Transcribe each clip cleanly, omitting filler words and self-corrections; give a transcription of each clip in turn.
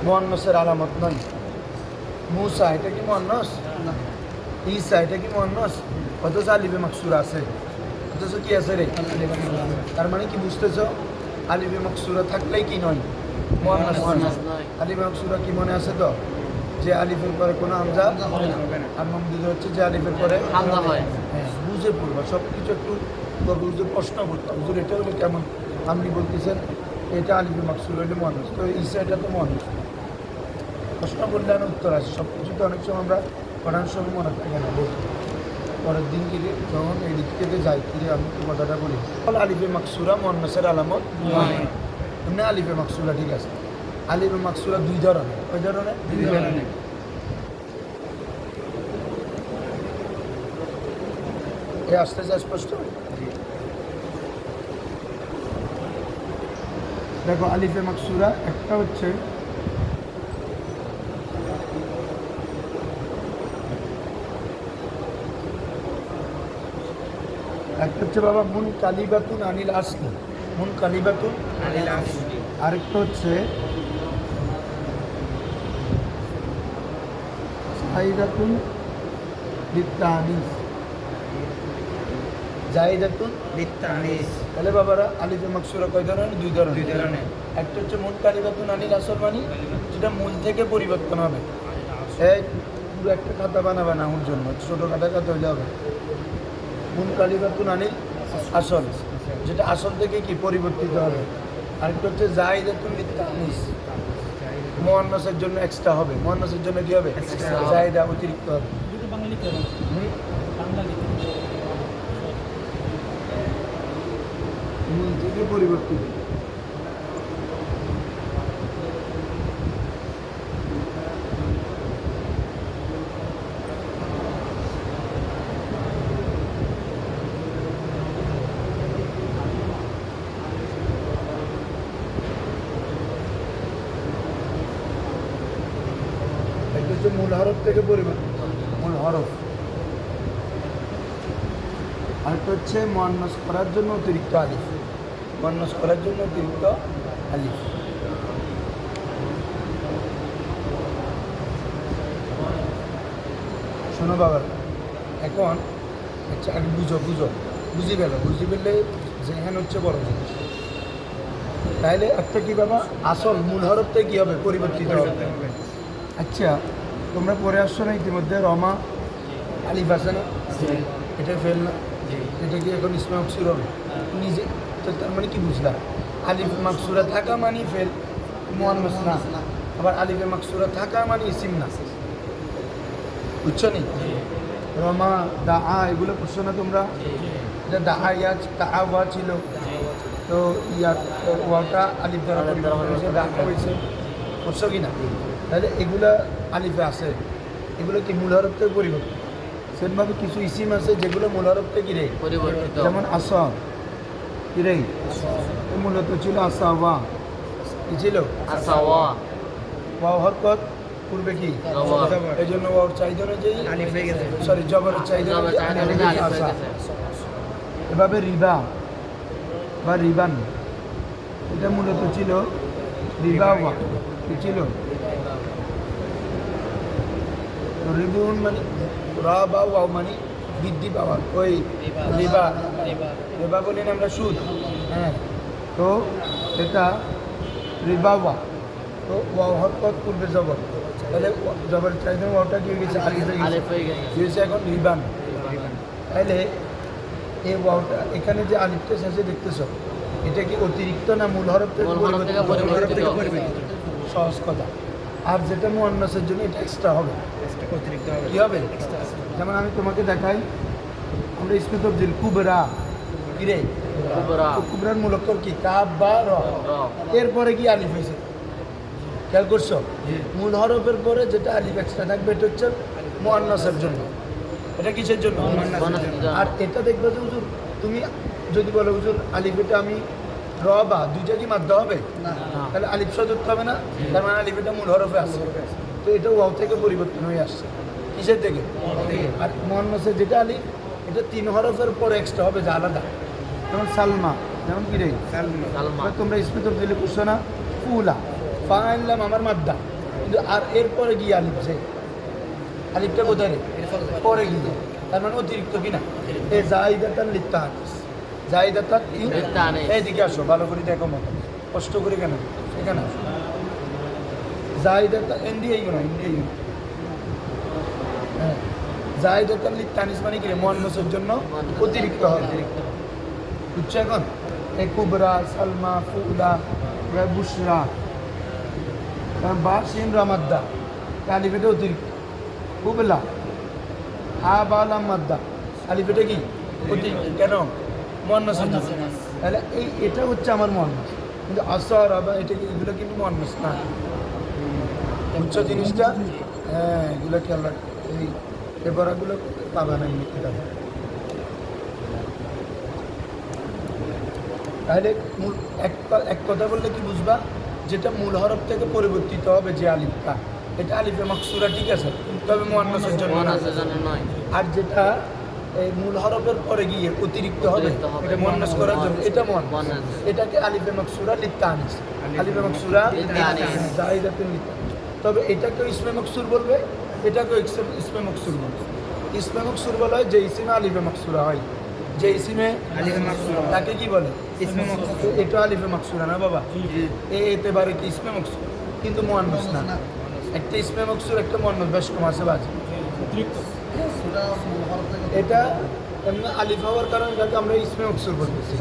মুয়ান্নাসের আলামত নয়। মুসা এটা কি মুয়ান্নাস? ঈসা এটা কি মুয়ান্নাস? অথচ আলিফে মাকসুরা আছে, অথচ কি আছে রে? তার মানে কি বুঝতেছো? আলিফে মাকসুরা থাকলেই কি নয়, মুয়ান্নাস নয়। আলিফে মাকসুরা কি মনে আছে তো, যে আলিফের পরে কোনো হামজা আর মামদুদ হচ্ছে যে আলিফের পরে হামজা হয়। হ্যাঁ, বুঝে পড়বা সব কিছু একটু। তবে হুজুর প্রশ্ন করতাম, হুজুর এটা হলো কেমন? আপনি বলতেছেন এটা আলিফে মাকসুর হইলে মুয়ান্নাস, তো ঈসা এটা তো মুয়ান্নাস। প্রশ্ন করলে আর উত্তর আসে। সব কিছু তো অনেক সময় আমরা পড়ানোর সময় মনে থাকে না, বলতে পরের দিন গিয়ে যখন এই দিক থেকে যাই কিরে আমি তো কথাটা বলি। আলিফে মাকসুরা মুয়ান্নাসের আলামত নয়। এমনি আলিফে মাকসুরা ঠিক আছে। আলিফে মাকসুরা দুই ধরনের। কয় ধরনের? দুই ধরনের। এ আসতেছে স্পষ্ট? দেখো আলিফে মাকসুরা একটা হচ্ছে বাবা মুন কালিবাতুন আনিল আসলি, মুন কালিবাতুন আনিল আসলি। আরেকটা হচ্ছে জাইদাতুন লিত্তানিস, জাইদাতুন লিত্তানিস। তাহলে বাবারা আলিফে মাকসুরা কয় ধরনের? দুই ধরনের। দুই ধরনের। একটা হচ্ছে মুন কালিবাতুন আনিল আসল মানে যেটা মূল থেকে পরিবর্তন হবে। এই পুরো একটা খাতা বানাবে না ওর জন্য, ছোটো খাতা হইলে হবে। মুন কালিবাতুন আনিল আসল, যেটা আসল থেকে কি পরিবর্তিত হবে। আরেকটা হচ্ছে জাইদাতুন লিত্তানিস, মুয়ান্নাসের জন্য এক্সট্রা হবে। মুয়ান্নাসের জন্য কি হবে? জায়দা, অতিরিক্ত হবে। মূল থেকে পরিবর্তিত। একটা হচ্ছে মূল হরফ থেকে পরিবর্তিত, মূল হরফ। আরেকটা হচ্ছে মুয়ান্নাস করার জন্য অতিরিক্ত আলিফ, মুয়ান্নাস করার জন্য অতিরিক্ত আলিফ। শোনো বাবা, এখন আচ্ছা আগে বুঝি ফেলে যেখানে হচ্ছে বড় জিনিস। তাইলে একটা কি বাবা, আসল মূল হরফ থেকে কী হবে? পরিবর্তিত হবে। আচ্ছা তোমরা পরে আসছো না ইতিমধ্যে রমা আলিফ আছে না? এটা ফেল না? এটা কি এখন ইসমে মাকসুর হবে নিজে? তো তার মানে কি বুঝলাম? আলিফ মাকসুরা থাকা মানে ফেল, মুয়ান্নাস না। আবার আলিফে মাকসুরা থাকা মানে ইসিম না। বুঝছো নি? রমা দাআ এগুলো পড়ছো না তোমরা? এটা দাআ ছিল, তো ওয়াটা আলিফ দ্বারা পরিবর্তন হয়েছে, দাআ হয়েছে। পড়ছো কি না? তাহলে এগুলা আলিফে আছে, এগুলো কি মূল হরফ থেকে পরিবর্তন। সেরকমভাবে কিছু ইসিম আছে যেগুলো মূল হরফ থেকে কি রে পরিবর্তিত, যেমন আসা কি রে, মূলত ছিল আসাওয়া। কি ছিল? আসাওয়া। ওয়াও হরকত পূর্বে কি জবর। এই জন্য ওয়াও চাহিদা অনুযায়ী আলিফ হয়ে গেছে। সরি জবরের চাহিদা জবর অনুযায়ী চাহিদা আলিফ অনুযায়ী হয়ে আলিফ গেছে, হয়ে আসা। গেছে। এভাবে রিবা বা রিবান, এটা মূলত ছিল রিবা ওয়া। কি ছিল? রিবুন মানে রা বা ওয়াও মানে বৃদ্ধি পাওয়া, ওই রিবা। রিবা বলি না আমরা সুদ, হ্যাঁ। তো এটা রিবা ওয়া, তো ওয়াও হরকত পূর্বে জবর, তাহলে জবর চাইলে ওয়াওটা কি হয়ে গেছে? আলিফ হয়ে গেছে। কি হয়েছে এখন? রিবান। তাহলে এই ওয়াওটা এখানে যে আলিফটা শেষে দেখতেছো, এটা কি অতিরিক্ত না মূল হরফ থেকে মূল হরফ থেকে পরিবর্তিত? সহজ কথা। আর যেটা মুয়ান্নাসের জন্য এটা এক্সট্রা হবে, অতিরিক্ত হবে। কি হবে? যেমন আমি তোমাকে দেখাই, আমরা ইসমে তবদিল কুবরা, কি রে? কুবরা। তো কুবরার মূল অক্ষর কি? কাব বা র। এরপরে কি আলিফ হয়েছে? খেয়াল করছো? মূল হরফের পরে যেটা আলিফ এক্সট্রা থাকবে এটা হচ্ছে মুয়ান্নাসের জন্য। এটা কিসের জন্য? আর এটা দেখবে যে হুজুর তুমি যদি বলো হুজুর আলিফ এটা আমি র বা দুইটা কি মাদ্দা হবে? তাহলে আলিফ সহ ধরতে হবে না? তার মানে আলিফ এটা মূল হরফে আসছে, তো এটা ওয়াও থেকে পরিবর্তন হয়ে আসছে। কিসের থেকে? আর মুয়ান্নাসের যেটা আলিফ এটা 3 হরফের পরে এক্সট্রা হবে, যা আলাদা। যেমন সালমা, যেমন কি রে? সালমা। তোমরা ইসমে তবদিল করছো না? ফুলা, ফা আনলাম আমার মাদ্দা, কিন্তু আর এরপরে গিয়ে আলিফ যে আলিফটা কোথায় রে পরে গিয়ে তার মানে অতিরিক্ত কিনা এ জাহিদাতান লিত্তাহানিস জাহিদাতান কি লিত্তাহানিস। এইদিকে আসো ভালো করে দেখো মতো কষ্ট করে কেন এখানে আসো জাহিদাতান ইন্ডিয়াই না ইন্ডিয়াই হ্যাঁ জাহিদাতান লিত্তাহানিস মানে কি রে মুয়ান্নাসের জন্য অতিরিক্ত হয় বুঝছো এখন এ কুবরা সালমা ফুলা বুশরা বা সিম রামাদ্দা আলিফেটা অতিরিক্ত কুবলা আবালা মাদ্দা আলিফেটা কি অতিরিক্ত কেন মুয়ান্নাস তাহলে এটা হচ্ছে আমার মুয়ান্নাস কিন্তু আসর আবা এটা কি এগুলো কিন্তু মুয়ান্নাস না বুঝছো জিনিসটা হ্যাঁ এগুলো খেয়াল রাখতে এই পেপারগুলো পাবা না এটা তাহলে মূল এক কথা বললে কি বুঝবা যেটা মূল হরফ থেকে পরিবর্তিত হবে যে আলিফটা এটা আলিফে মাকসুরা ঠিক আছে তবে মুয়ান্নাসের জন্য না। মুয়ান্নাসের জন্য নয়। আর যেটা এই মূল হরফের পরে গিয়ে অতিরিক্ত হবে অতিরিক্ত হবে। এটা মুয়ান্নাস করার জন্য এটা মুয়ান্নাস মুয়ান্নাস। এটাকে আলিফে মাকসুরা লিত্তানিস আলিফে মাকসুরা লিত্তানিস। জাহিদাতুন লিত্তানিস তবে এটাকেও ইসমে মাকসুর বলবে এটাকেও ইসমে মাকসুর বলবে ইসমে মাকসুর বলা হয় যে ইসমে আলিফে মাকসুরা হয় যে ইসমে আলিফে মাকসুরা তাকে কি বলে ইসমে মাকসুরা। তো এটা আলিফে মাকসুরা না বাবা এতে বারে কি ইসমে মাকসুর কিন্তু মুয়ান্নাস না একটা ইসমে মাকসুর একটা মুয়ান্নাস বেশ কম আছে বাজে এটা এমনি আলিফ হওয়ার কারণে এটাকে আমরা ইসমে মাকসুর বলতেছি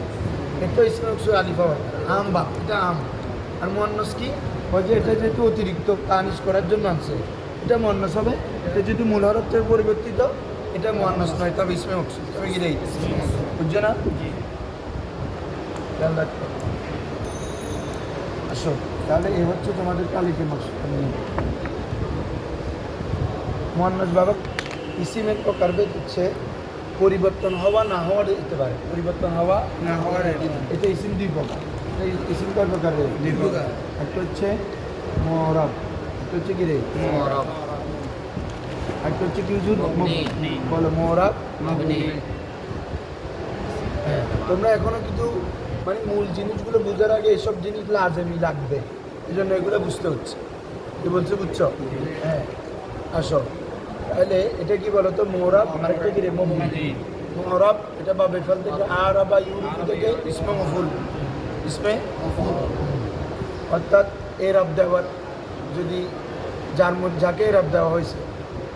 এটা ইসমে মাকসুর আলিফ হওয়ার আম বা এটা আম আর মুয়ান্নাস কি ওই যে এটা যেহেতু অতিরিক্ত তানিশ করার জন্য আছে এটা মুয়ান্নাস হবে এটা যদি মূল হরফ থেকে পরিবর্তিত এটা মুয়ান্নাস নয় তবে ইসমে মাকসুর তবে কি রে বুঝছো না খেয়াল রাখতে হবে। আসো তাহলে এই হচ্ছে তোমাদের আলিফে মাকসুর মুয়ান্নাস বাবা ইসিমের প্রকারভেদ হচ্ছে পরিবর্তন হওয়া না হওয়ার দিতে পারে পরিবর্তন হওয়া না হওয়ার এটা ইসিম দুই প্রকার ইসিম কয় প্রকার রে দুই প্রকার। একটা হচ্ছে মহরব একটা হচ্ছে কি রে মুআরব, একটা হচ্ছে কি হুজুর মবনি। বলো মহরব মাবনি। হ্যাঁ তোমরা এখনো কিন্তু মানে মূল জিনিসগুলো বোঝার আগে এসব জিনিস লাজমি লাগবে এই জন্য এগুলো বুঝতে হচ্ছে কি বলছো বুঝছো হ্যাঁ আসো তাহলে এটা কি বলো তো মোহরাব আরেকটা কি রে মবনি মোহরাব এটা বা বেফাল থেকে আরাবা ইউরুপি থেকে ইসমে মফুল ইসমে অর্থাৎ এর আব দেওয়ার যদি যার মধ্যে যাকে এর আব দেওয়া হয়েছে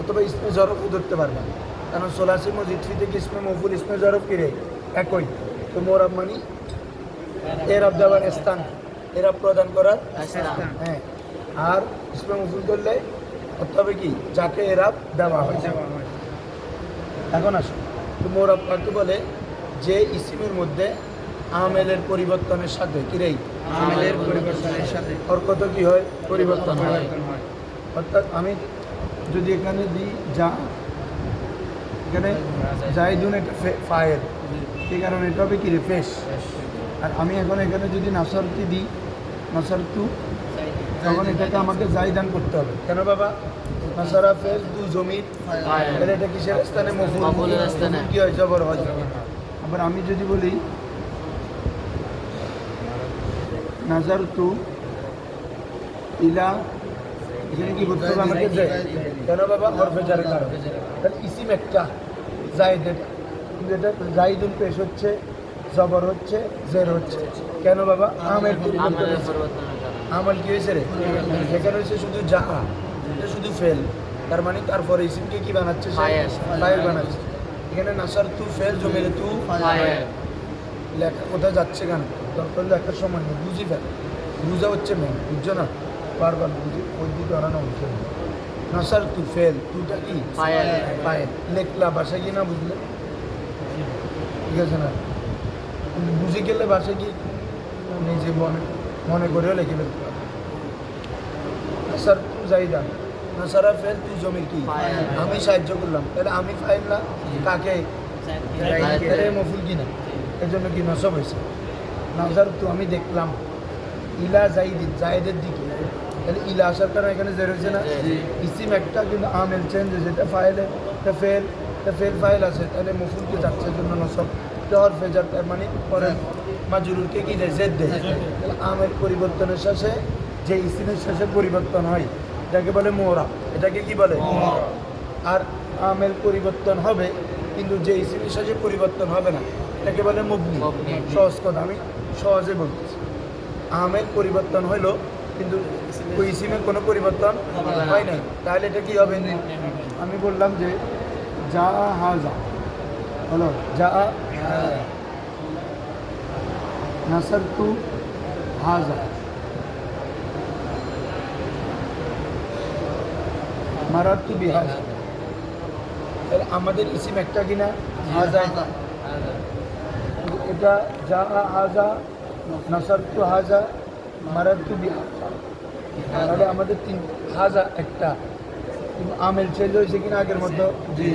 অথবা ইসমে জরফও ধরতে পারবে না কারণ সোলাসি মজিদফি থেকে ইসমে মফুল ইসমে জরফ কি রে একই তো মোহরাব মানে এর আব দেওয়ার স্থান এর আব প্রদান করার আসসালাম। হ্যাঁ আর ইসমে মফুল করলে করতে হবে কি যাকে এরাব দেওয়া হয় এখন আসো তো মোরাব কাকে বলে যে ইসিমের মধ্যে আমেলের পরিবর্তনের সাথে কিরেই আমেলের পরিবর্তনের সাথে ওর কত কি হয় পরিবর্তন হয় পরিবর্তন হয়। অর্থাৎ আমি যদি এখানে দিই যা এখানে জাইদুন একটা ফায়ের এই কারণে এটা হবে কি রে ফেস আর আমি এখন এখানে যদি নাসারতি দিই নাসারতু তখন এটাকে আমাকে জাইদান করতে হবে কেন বাবা নাসারা ফেল দু জমির ফায়েল। তাহলে এটা কিসের স্থানে মফুল মফুলের স্থানে। কি হয় জবর হয় আবার আমি যদি বলি নাজারতু ইলা এখানে কি করতে হবে আমাকে যে কেন বাবা হরফে জারের কারণে তাহলে ইসিম একটা জাইদ এটা কিন্তু এটা জাইদুন পেশ হচ্ছে জবর হচ্ছে জের হচ্ছে কেন বাবা আমের পরিবর্তন আমেলের হয়েছে। পরিবর্তনের কারণে। আমল কি হয়েছে রে এখানে হচ্ছে শুধু যা এটা শুধু ফেল তার মানে তারপরে ইসিমকে কি বানাচ্ছে ফায়েল। ফায়েল বানাচ্ছে এখানে নাসার তু ফেল জমিলে তু ফায়েল। লেখা কোথায় যাচ্ছে কেন দরকার লেখার সময় নেই বুঝি ফেল বুঝা হচ্ছে মেন বুঝছো না বারবার বুঝি ওই দিকে অনানো হচ্ছে না নাসার তু ফেল তুটা কি ফায়েল। ফায়েল লেখলা ভাষা কি না বুঝলে ঠিক আছে না কিন্তু বুঝে গেলে ভাষা কি নিজে মনে মনে করেও লিখে ফেলতে পারবে নাসার তু জাইদা নাসারা ফেল তুই জমির কি ফায়েল। আমি সাহায্য করলাম তাহলে আমি ফাইল না কাকে তাহলে মফুল কি না এর জন্য কি নসব হয়েছে নাজার তু আমি দেখলাম ইলা জাইদিন জায়েদের দিকে তাহলে ইলা আসার কারণে এখানে জের হয়েছে না জি। ইসিম একটা কিন্তু আমেল চেঞ্জ হয়েছে এটা ফাইলে ফেল ফাইল আছে তাহলে মফুলকে যাচ্ছে জন্য নসব টর ফেজার তার মানে পরে মাজরুরকে কি দেয় জেদ দেয় তাহলে আমের পরিবর্তনের শেষে যে ইসিমের শেষে পরিবর্তন হয় এটাকে বলে মোরা, এটাকে কি বলে? আর আমেল পরিবর্তন হবে কিন্তু যে ইসিমের সাথে পরিবর্তন হবে না এটাকে বলে মবনি। মবনি। সহজ কথা, আমি সহজে বলতেছি। আমেল পরিবর্তন হইলো কিন্তু ওই ইসিমের কোনো পরিবর্তন হয় নাই, তাহলে এটা কি হবে? আমি বললাম যে যা হাজা হলো, যা নাসারতু হাজা, মারাত্তু বিহাজা। তাহলে আমাদের ইসিম একটা কিনা? হাজা। এটা যা হাজা, নাসারতু হাজা, মারাত্তু বিহাজা। তাহলে আমাদের তিন হাজা একটা, কিন্তু আমেল চেঞ্জ হয়েছে কিনা আগের মতো? জি।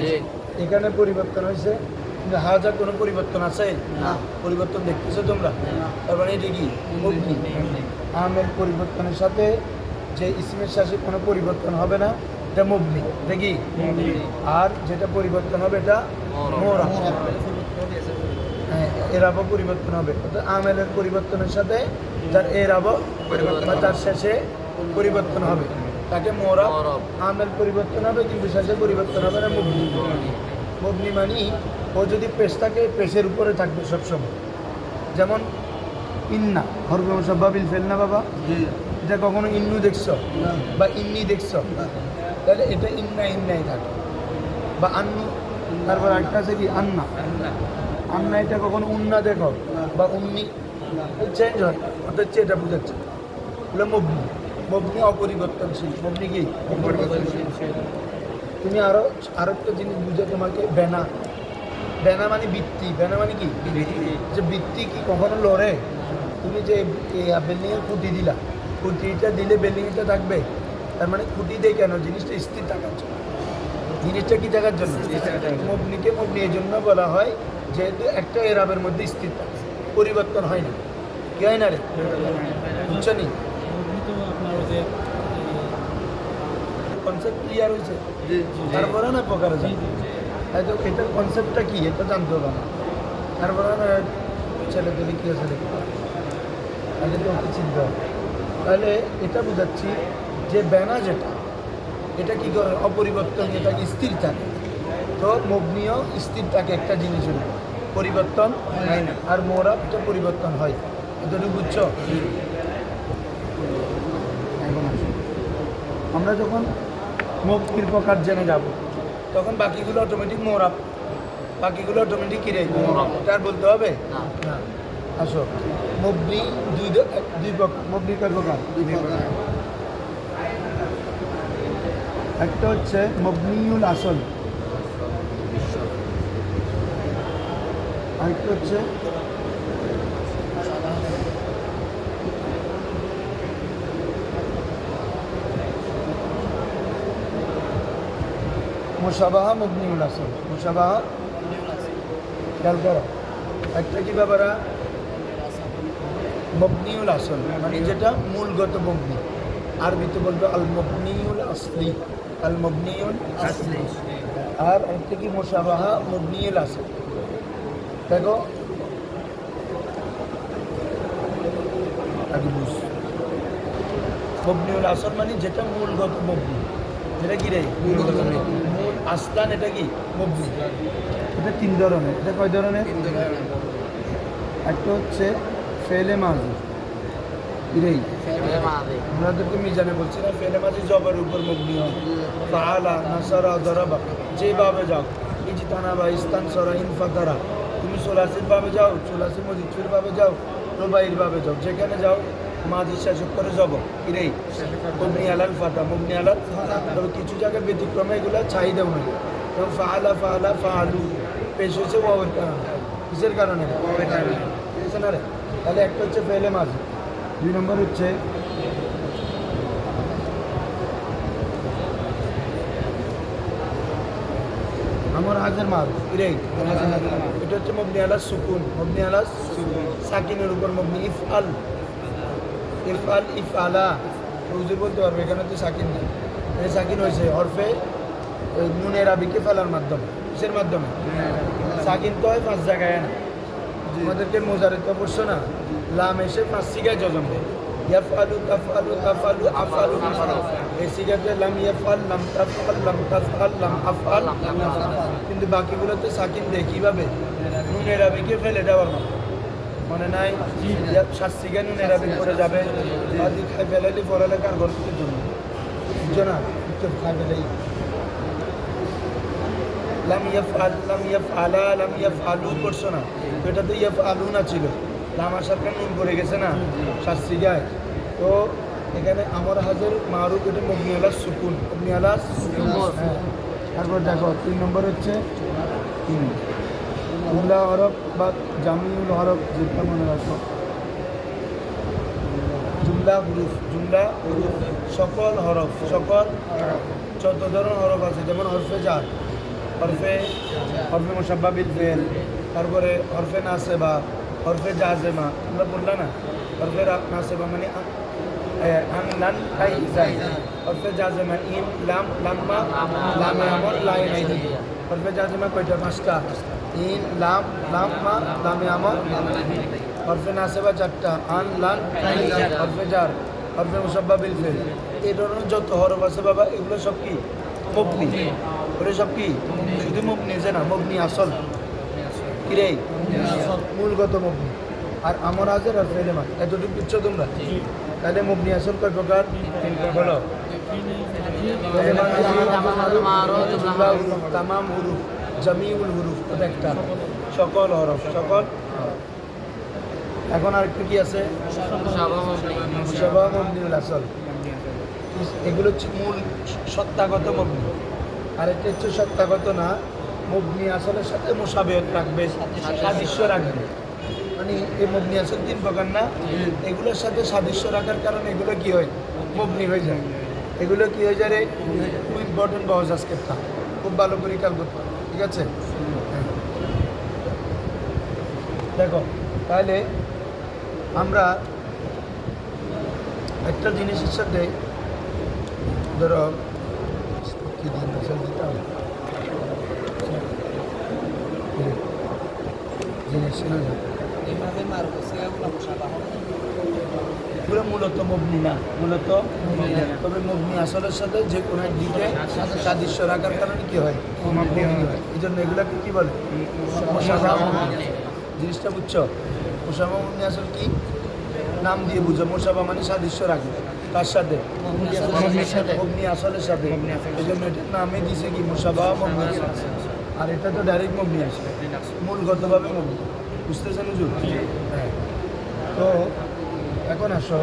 এখানে পরিবর্তন হয়েছে কিন্তু হাজা কোনো পরিবর্তন আছে না। পরিবর্তন দেখতেছো তোমরা? তার মানে এটা কি? মবনি। আমেল পরিবর্তনের সাথে যে ইসমের সাথে কোনো পরিবর্তন হবে না এটা মবনি, এটা কি? আর যেটা পরিবর্তন হবে এটা মোরা। হ্যাঁ, এরাবও পরিবর্তন হবে, অর্থাৎ আমেলের পরিবর্তনের সাথে যার এরাবও বা তার শেষে পরিবর্তন হবে তাকে মোরা। মোরব। আমেল পরিবর্তন হবে কিন্তু শেষে পরিবর্তন হবে না মবনি। মবনি মানি ও যদি পেশ থাকে পেশের উপরে থাকবে সবসময়। যেমন ইন্না হরফে মুসাব্বাবিল ফেল না বাবা? এটা কখনো ইন্নু দেখছো বা ইন্নি দেখছো? তাহলে এটা ইন্না ইন্নাই থাকে, বা আন্নু। তারপর একটা আছে কি আন্না, আন্না এটা কখনো উন্না দেখো বা উন্নি, চেঞ্জ হয়, অর্থাৎ এটা বোঝাচ্ছে হলো মবনি। মবনি অপরিবর্তনশীল। মবনি কি? তুমি আরো একটা জিনিস বুঝে তোমাকে, বেনা। বেনা মানে বৃত্তি। বেনা মানে কি? যে বৃত্তি কি কখনো লড়ে? তুমি যে বিল্ডিংয়ের খুঁটি দিলা, খুঁটিটা দিলে বিল্ডিংটা থাকবে, তার মানে খুঁটি দিয়ে কেন? জিনিসটা স্থির থাকার জন্য। জিনিসটা কি থাকার জন্য? মবনিকে মবনি এই জন্য বলা হয় যেহেতু একটা এরাবের মধ্যে স্থির থাকে, পরিবর্তন হয় না। কি হয় না রে? বুঝছো নি? কনসেপ্ট ক্লিয়ার হয়েছে? তারপরে না প্রকার আছে, হয়তো এটার কনসেপ্টটা কি এটা জানতে হবে না। তারপরে না ছেলে পেলে কী আছে দেখতে হবে, আগে তো ওকে চিনতে হবে। তাহলে এটা বুঝাচ্ছি যে বেনা যেটা, এটা কি করে? অপরিবর্তন, এটা স্থির থাকে। তো মবনিও স্থির থাকে একটা জিনিসের উপর, পরিবর্তন হয় না। আর মোরা এটা পরিবর্তন হয়। এতটুকু বুঝছো? এখন আসো, আমরা যখন মবনির প্রকার জেনে যাব তখন বাকিগুলো অটোমেটিক মোরাব, বাকিগুলো অটোমেটিক কিরে মোরাব। তার বলতে হবে না। না। আসো, মবনি দুই প্রকার। মবনি কয় প্রকার? একটা হচ্ছে মবনিউল আসল, আরেকটা হচ্ছে মুশাবাহা মবনিউল আসল। মুশাবাহা খেয়াল করো, একটা কি ব্যাপারা? মবনিউল আসল মানে যেটা মূলগত মবনি, আরবিতে বলবে আল মবনিউল আসলি, আল মবনিউল আসলি। আর একটা কি? মুশাবাহা মবনিউল আসল। দেখো আগে বুঝ, মবনিউল আসল মানে যেটা মূলগত মবনি, যেটা কি রে? মূল আসলান, এটা কি? মবনি। এটা তিন ধরনের। এটা কয় ধরনের? একটা হচ্ছে ফেলে মাজি, ইরেই আপনাদেরকে মিজানে বলছি না, ফেলে মাজি জবের উপর মবনি হয়। ফাআলা, নাসারা, দরাবা, যেভাবে যাও, ইজতানা বা ইস্তান সরা ইনফাতারা, তুমি সোলাসির ভাবে যাও, সোলাসি মজিদুর ভাবে যাও, রোবাইর ভাবে যাও, যেখানে যাও মাঝি শাসক করে যাব ইরেই মবনি আলাল ফাতা, মবনি আলাল। তবে কিছু জায়গায় ব্যতিক্রমে এগুলো চাহিদা অনুযায়ী, যেমন ফাআলা, ফাআলা, ফাআলু পেশ হয়েছে ওয়াওয়ের কারণে। কিসের কারণে? বুঝেছে না রে? তাহলে একটা হচ্ছে ফেলে মাঝি, দুই নম্বর হচ্ছে আমার হাজার মারুফ ইরেই, এটা হচ্ছে মবনি আলাস সুকুন, মবনি আলাস সাকিনের উপর মবনি। ইফআল, ইফআল, ইফআলা রুজি বলতে পারবে, এখানে তো সাকিন নেই। এই সাকিন হয়েছে হরফে নুনের আবিকে ফেলার মাধ্যমে। কিসের মাধ্যমে? সাকিন তো হয় 5 জায়গায় না, আমাদেরকে মোজারে তো পড়ছো না, লাম এসে 5 জায়গায় জজম দেয়, ইয়াফআলু তাফআলু তাফআলু আফআলু এই সিগাতে লাম ইয়াফআল লাম তাফআল লাম তাফআল লাম আফআল কিন্তু বাকিগুলোতে সাকিন দেয় কীভাবে নুনের আবিকে ফেলে দেওয়ার মতো মনে নাই শাস্তিকে নুনের আবি করে যাবে আদি খাই ফেলালি পড়ালেখার গল্পের জন্য বুঝছো না একটু খাই ফেলেই লাম ইয়াফআলা লাম ইয়াফআলু করছো না এটাতে ইয়াফআলুনা ছিল লাম আসার কারণে নুন পড়ে গেছে না শাস্তি গায় তো এখানে আমর হাজার মারুফ এটা মবনি আলা সুকুন মবনি আলা হ্যাঁ তারপর দেখো 3 নম্বর হচ্ছে জুমলা হরফ বা জামিউল হরফ যেটা মনে রাখো জুমলা হুরুফ সকল হরফ সকল 14 ধরনের হরফ আছে যেমন হরফে জার হরফে মুশাব্বা বিল ফিল তারপরে হরফে নাসেবা হরফে জাজেমা আমরা বললাম না হরফে নাসেবা মানে আন লান আই যাই হরফে জাজেমা ইন লাম লাম্মা লামে আমর লাই নাই হরফে জাজেমা কয়টা 5টা ইন লাম লাম্মা লামে আমর হরফে নাসেবা 4টা আন লান হরফে জার হরফে মুশাব্বা বিল ফিল এই ধরনের যত হরফ আছে বাবা এগুলো সব কি মবনি ওটা সব কি শুধু মবনি যে না মবনি আসল কিরে মূলগত মবনি আর আমর হাজার আর ফেলে মাত এতটুকু বুঝছো তোমরা তাহলে মবনি আসল কয় প্রকার বলো তামাম হুরুফ জামিউল হুরুফ ওটা একটা সকল হরফ সকল এখন আর একটু কি আছে মুশাবাহ মবনিউল আসল এগুলো হচ্ছে মূল সত্তাগত মবনি আর এটা হচ্ছে সত্তাগত না মবনি আসলের সাথে মুশাবিহত রাখবে সাদৃশ্য রাখবে মানে এই মবনি আসল 3 প্রকার না এগুলোর সাথে সাদৃশ্য রাখার কারণে এগুলো কি হয় মবনি হয়ে যায় এগুলো কি হয়ে যায় রে খুব ইম্পর্টেন্ট বহজ আজকেরটা খুব ভালো করে খেয়াল করতে হবে ঠিক আছে দেখো তাহলে আমরা একটা জিনিসের সাথে ধরো কি দিন দিতে হবে জিনিস না পুরো মূলত মবনি না মূলত তবে মবনি আসলের সাথে যে কোনো একদিকে সাদৃশ্য রাখার কারণে কি হয় মবনি হয় এই জন্য এগুলোকে কি বলে মুশাবাহ মবনি জিনিসটা বুঝছো মুশাবাহ মবনি আসল কি নাম দিয়ে বুঝো মুশাবাহ মানে সাদৃশ্য রাখবে তার সাথে মবনি আসলের সাথে এই জন্য এটার নামে দিছে কি মুশাবাহ মবনি আর এটা তো ডাইরেক্ট মবনি আসে মূলগতভাবে মবনি বুঝতেছেন হুজুর হ্যাঁ তো এখন আসো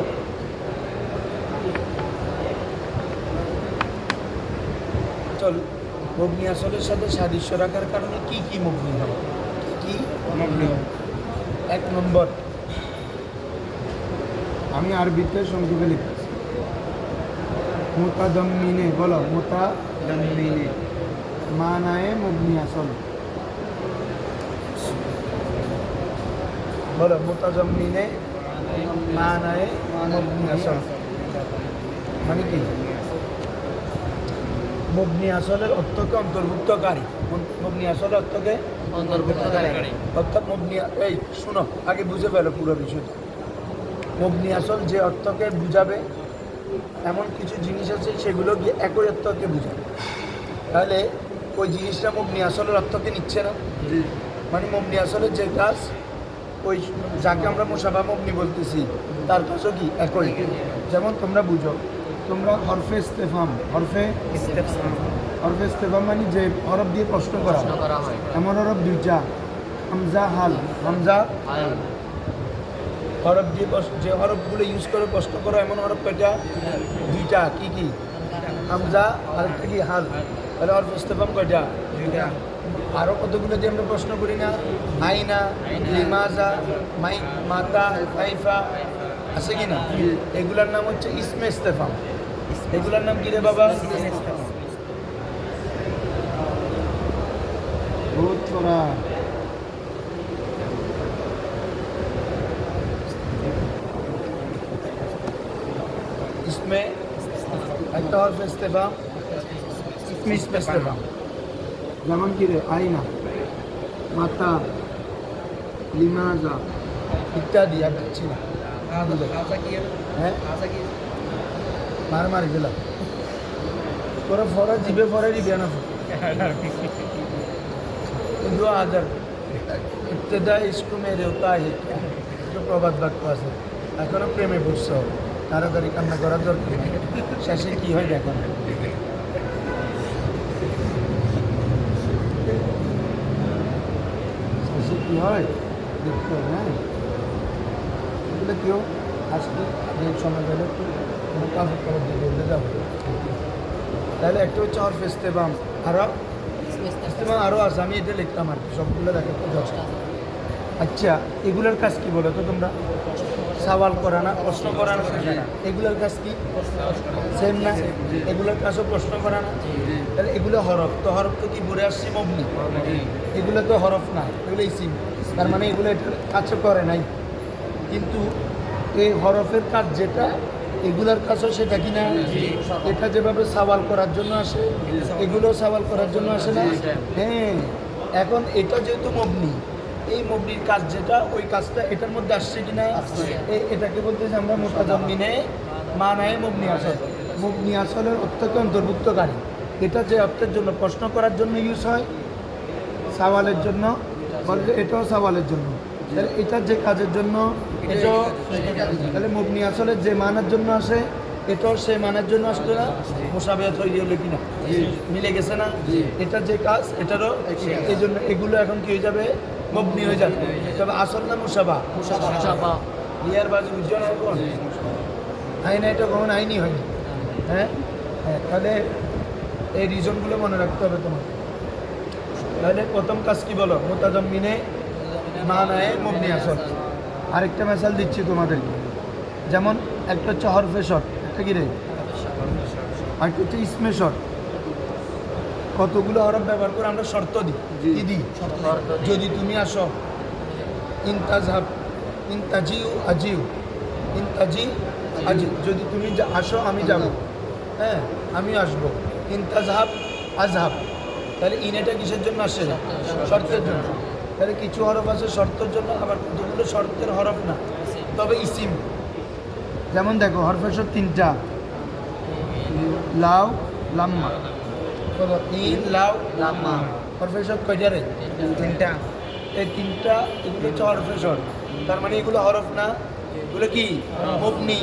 চল মবনি আসলের সাথে সাদৃশ্য রাখার কারণে কি কি মবনি হয় কি মবনি 1 নম্বর আমি আরবিতে সংক্ষেপে লিখতেছি মুতাদাম্মিনে বলো মুতাদাম্মিনে মানায়ে মবনি আসল বলো মুতাদাম্মিনে মানায়ে মবনি আসল মানে কি মবনি আসলের অর্থকে অন্তর্ভুক্তকারী মবনি আসলের অর্থকে অন্তর্ভুক্তকারী অর্থাৎ মবনি এই শুনো আগে বুঝে ফেলো পুরো বিষয়টা মবনি আসল যে অর্থকে বুঝাবে এমন কিছু জিনিস আছে সেগুলো গিয়ে একই অর্থকে বুঝাবে তাহলে ওই জিনিসটা মবনি আসলের অর্থকে নিচ্ছে না মানে মবনি আসলের যে কাজ ওই যাকে আমরা মুশাবাহ মবনি বলতেছি তার কাজও কি একই যেমন তোমরা বুঝো তোমরা হরফে ইস্তেফাম মানে যে হরফ দিয়ে প্রশ্ন করা হয় এমন হরফ 2টা হামজা হাল হামজা হরফ দিয়ে যে হরফগুলো ইউজ করে প্রশ্ন করো এমন হরফ কয়টা 2টা কি কি হামজা আর একটা কি হাল তাহলে হরফ ইস্তেফাম কয়টা 2টা আরও কতগুলো দিয়ে আমরা প্রশ্ন করি না আইনা লিমাজা মাই মাতা কাইফা আছে কি না এগুলার নাম হচ্ছে ইসমে ইস্তেফাম এগুলার নাম কি রে বাবা বহুত করা इसमें একটা হরফ ইস্তেফাম ইসমে ইস্তেফাম যেমন কি রে আইনা মাতা লিমাজা ইত্যাদি আর দিচ্ছি না হ্যাঁ মারি দিলাম তোরা ফরা জিবে ফরা দিবে না কিন্তু আদার ইবতদা ইসকু মেরে ওটা একটু প্রবাদ বাক্য আছে এখনো প্রেমে বসছ তাড়াতাড়ি কান্না করার দরকার নেই। শেষে কি হয় দেখো না। শেষে কি হয় দেখতে হবে হ্যাঁ এগুলো কেউ আজকে যে সময় গেলে একটু কোনো কাপড় কাপড় দিয়ে বললে যাবো তাহলে একটা হচ্ছে আর ফেস্তেবাম আরও আছে আমি এটা লিখলাম আর কি সবগুলো দেখে দশটা। আচ্ছা এগুলোর কাজ কি বলো তো তোমরা সওয়াল করা না প্রশ্ন করা না এগুলোর কাজ কি সেম না এগুলোর কাজও প্রশ্ন করা না তাহলে এগুলো হরফ তো হরফ তো কি বলে আসছে মবনি এগুলো তো হরফ না এগুলো ইসিম তার মানে এগুলো এটার কাছে করে নাই কিন্তু এই হরফের কাজ যেটা এগুলোর কাছেও সেটা কি না এটা যেভাবে সওয়াল করার জন্য আসে এগুলো সওয়াল করার জন্য আসে না হ্যাঁ এখন এটা যেহেতু মবনি এই মবনির কাজ যেটা ওই কাজটা এটার মধ্যে আসছে কিনা এটাকে বলতেছি আমরা মুতাজাম্মিনে মানায়ে মবনি আসল মবনি আসলের অর্থকে অন্তর্ভুক্তকারী এটা যে অর্থের জন্য প্রশ্ন করার জন্য ইউজ হয় সওয়ালের জন্য বলতে এটাও সওয়ালের জন্য তাহলে এটা যে কাজের জন্য এটাও তাহলে মবনি আসলে যে মানার জন্য আসে এটাও সে মানার জন্য আসতো না মুসাবিহাত হয়ে গেল কিনা মিলে গেছে না এটা যে কাজ এটারও এই জন্য এগুলো এখন কি হয়ে যাবে মবনি হয়ে যাবে তবে আসল না মুসাবা ইয়ার বাজু বুঝছো না এখন আইনা এটা কখন আইনি হয়নি হ্যাঁ হ্যাঁ তাহলে এই রিজনগুলো মনে রাখতে হবে তোমার তাহলে প্রথম কাজ কি বলো মুতাজাম্মিনে মানায়ে মবনি আসল আরেকটা মেসাল দিচ্ছি তোমাদেরকে যেমন একটা হচ্ছে হরফে শর্ট একটা কি রে আরেকটা হচ্ছে ইসমে শর্ট কতগুলো হরফ ব্যবহার করে আমরা শর্ত দিই কি দিই যদি তুমি আসো ইনতাজহাব ইনতাজিউ আজিউ ইনতাজি আজি যদি তুমি আসো আমি যাব হ্যাঁ আমি আসবো ইনতাজহাব আজহাব তাহলে ইনেটা কিসের জন্য আসে শর্তের জন্য তাহলে কিছু হরফ আছে শর্তের জন্য আবার কতগুলো শর্তের হরফ না তবে ইসিম যেমন দেখো হরফের শর্ত তিনটা লাউ লাম্মা ইন লাউ লাম্মা হরফের শর্ত কয়টা রে তিনটা এই তিনটা এগুলো হচ্ছে হরফের শর্ত তার মানে এগুলো হরফ না এগুলো কি মবনি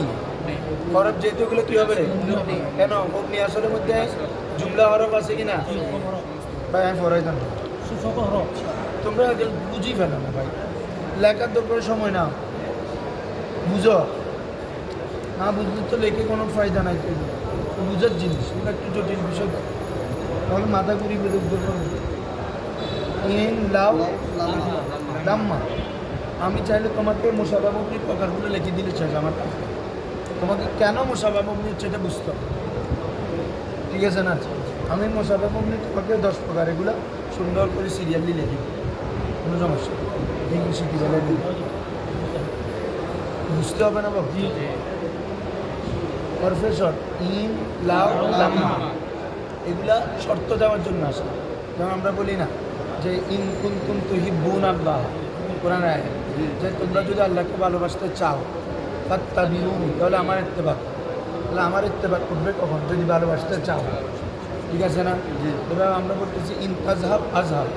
হরফ যেহেতু এগুলো কি হবে রে কেন মবনি আসলের মধ্যে জুমলা হরফ আছে কিনা ভাই আমি পড়াই জানো তোমরা বুঝি ফেলো না ভাই লেখার দরকার সময় না বুঝো না বুঝলে তো লেখে কোনো ফায়দা নাই তো বুঝার জিনিস এটা একটু জটিল বিষয় তাহলে মাথা ঘুরি বেরোতে ইন লাউ লাম্মা আমি চাইলে তোমাকে মুসাবা মবনির প্রকারগুলো লিখে দিলে চাই আমার কাছে তোমাকে কেন মুসাবা মবনি হচ্ছে এটা বুঝতে হবে ঠিক আছে না আমি মুসাবা মবনি তোমাকে 10 প্রকার এগুলো সুন্দর করে সিরিয়ালি লিখি কোনো সমস্যা ইংলিশে কী বলে বুঝতে হবে না বাবু প্রফেসর ইন লাউ লাম্মা এগুলা শর্ত দেওয়ার জন্য আসে যেমন আমরা বলি না যে ইন কুনতুম তুহিব্বুনা আল্লাহ কোরআন আয়াত যে তোমরা যদি আল্লাহকে ভালোবাসতে চাও ফাত্তাবিউনি তাহলে আমার ইত্তেবা তাহলে আমার ইত্তেবা করবে কখন যদি ভালোবাসতে চাও ঠিক আছে না এবার আমরা বলতেছি ইন তাজহাব আজহাব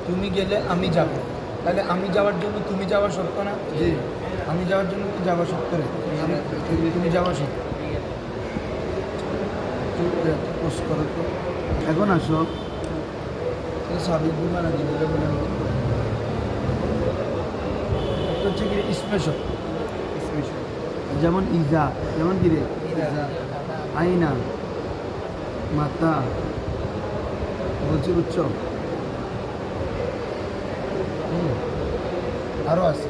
তুমি গেলে আমি যাব তাহলে আমি যাওয়ার জন্য তুমি যাওয়া সত্য না আমি যাওয়ার জন্য কি যাওয়া সত্য রে তুমি যাওয়া সত্য পোস্ট করো তো এখন আসো সাবিক বিমান হচ্ছে কি স্পেশাল যেমন ইজা যেমন কি রে আইনা মাতা বলছি উচ্চ আরও আছে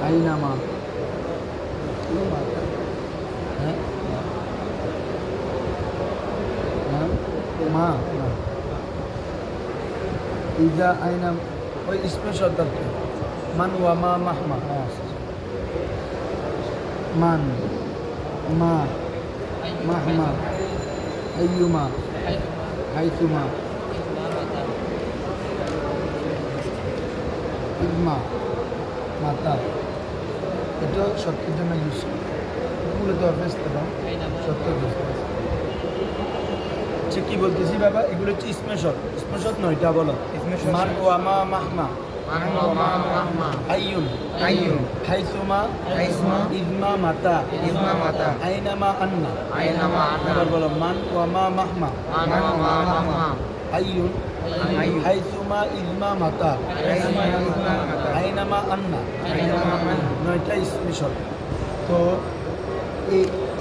আইনামা হ্যাঁ মা না ইজা আইনাম ওই স্পেশাল দরকার মান ওয়া মা মাহমা মান মা মাহমা আইয়ুমা হাইতুমা ইজমা মাথা, এটা সত্যের জন্য ইউজ করে মূলত ইস্তেফাম সত্যের জন্য। আচ্ছা কী বলতেছি বাবা, এগুলো হচ্ছে স্মেশত। স্মেশত নয়টা বলো। স্মেশত। মান ওয়া মা মাহমা মাহমা আইয়ুন আইয়ুন হাইসুমা হাইসমা ইজমা মাতা ইজমা মাতা আইনামা আন্না। আইনামা আন্না এবার বলো মান ওয়া মা মাহমা মাহমা আইয়ুন আইয়ুন হাইসুমা ইজমা মাতা হাইসমা ইজমা মাতা আইনামা আন্না। আইনামা আন্না। নয়টা স্মেশত। তো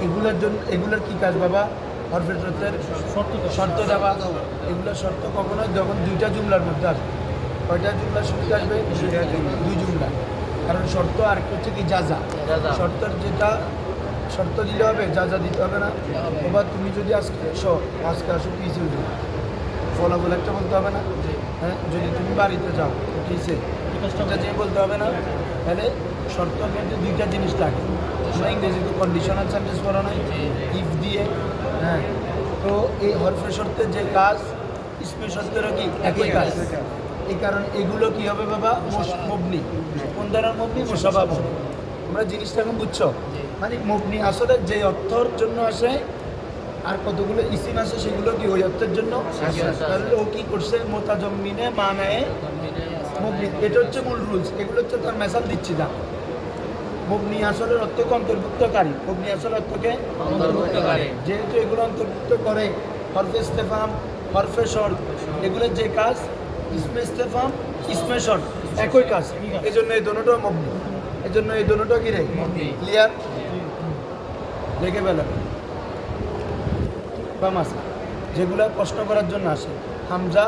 এগুলোর জন্য এগুলোর কী কাজ বাবা? হরফের শর্ত দেওয়া। এগুলো শর্ত কখনো যখন দুইটা জুমলার মধ্যে আসবে। কয়টা জুমলা শুনতে আসবে? দুই জুমলা। কারণ শর্ত আরেকটা হচ্ছে কি যাজা। যাজা। শর্তের যেটা শর্ত দিলে হবে, যাজা দিতে হবে না। এবার তুমি যদি আজকে আসো কিসে ফলাফল একটা বলতে হবে না? হ্যাঁ, যদি তুমি বাড়িতে যাও তো কিসে এটা যে বলতে হবে না? তাহলে শর্তের মধ্যে দুইটা জিনিস লাগে। আমরা ইংরেজিতে কন্ডিশনাল সেন্টেন্স পড়া নাই ইফ দিয়ে। হ্যাঁ, তো এই হরফে শর্তের যে কাজ ইসমে শর্তেরও কি একই কাজ। এই কারণে এগুলো কি হবে বাবা? মবনি। কোন দ্বারা মবনি? মুসাবা মবনি। তোমরা জিনিসটা এখন বুঝছো? মানে মবনি আসলে যে অর্থর জন্য আসে, আর কতগুলো ইসিম আছে সেগুলো কি ওই অর্থের জন্য। তাহলে ও কি করছে? মোতাজম্মিনে মানায় মবনি। এটা হচ্ছে মূল রুলস। এগুলো হচ্ছে তার মেসাল দিচ্ছি না। মবনি আসলের অর্থকে অন্তর্ভুক্তকারী। মবনি আসল অর্থকে অন্তর্ভুক্তকারী। যেহেতু এগুলো অন্তর্ভুক্ত করে হরফে ইস্তেফাম, হরফে শর্ত, এগুলোর যে কাজ ইসমে ইস্তেফাম, ইসমে শর্ত একই কাজ। এই জন্য এই দোনোটাও মবনি। এই জন্য এই দোনোটাও কি রে? মবনি। ক্লিয়ার? দেখে ফেলেন বা মাসা যেগুলো প্রশ্ন করার জন্য আসে, হামজা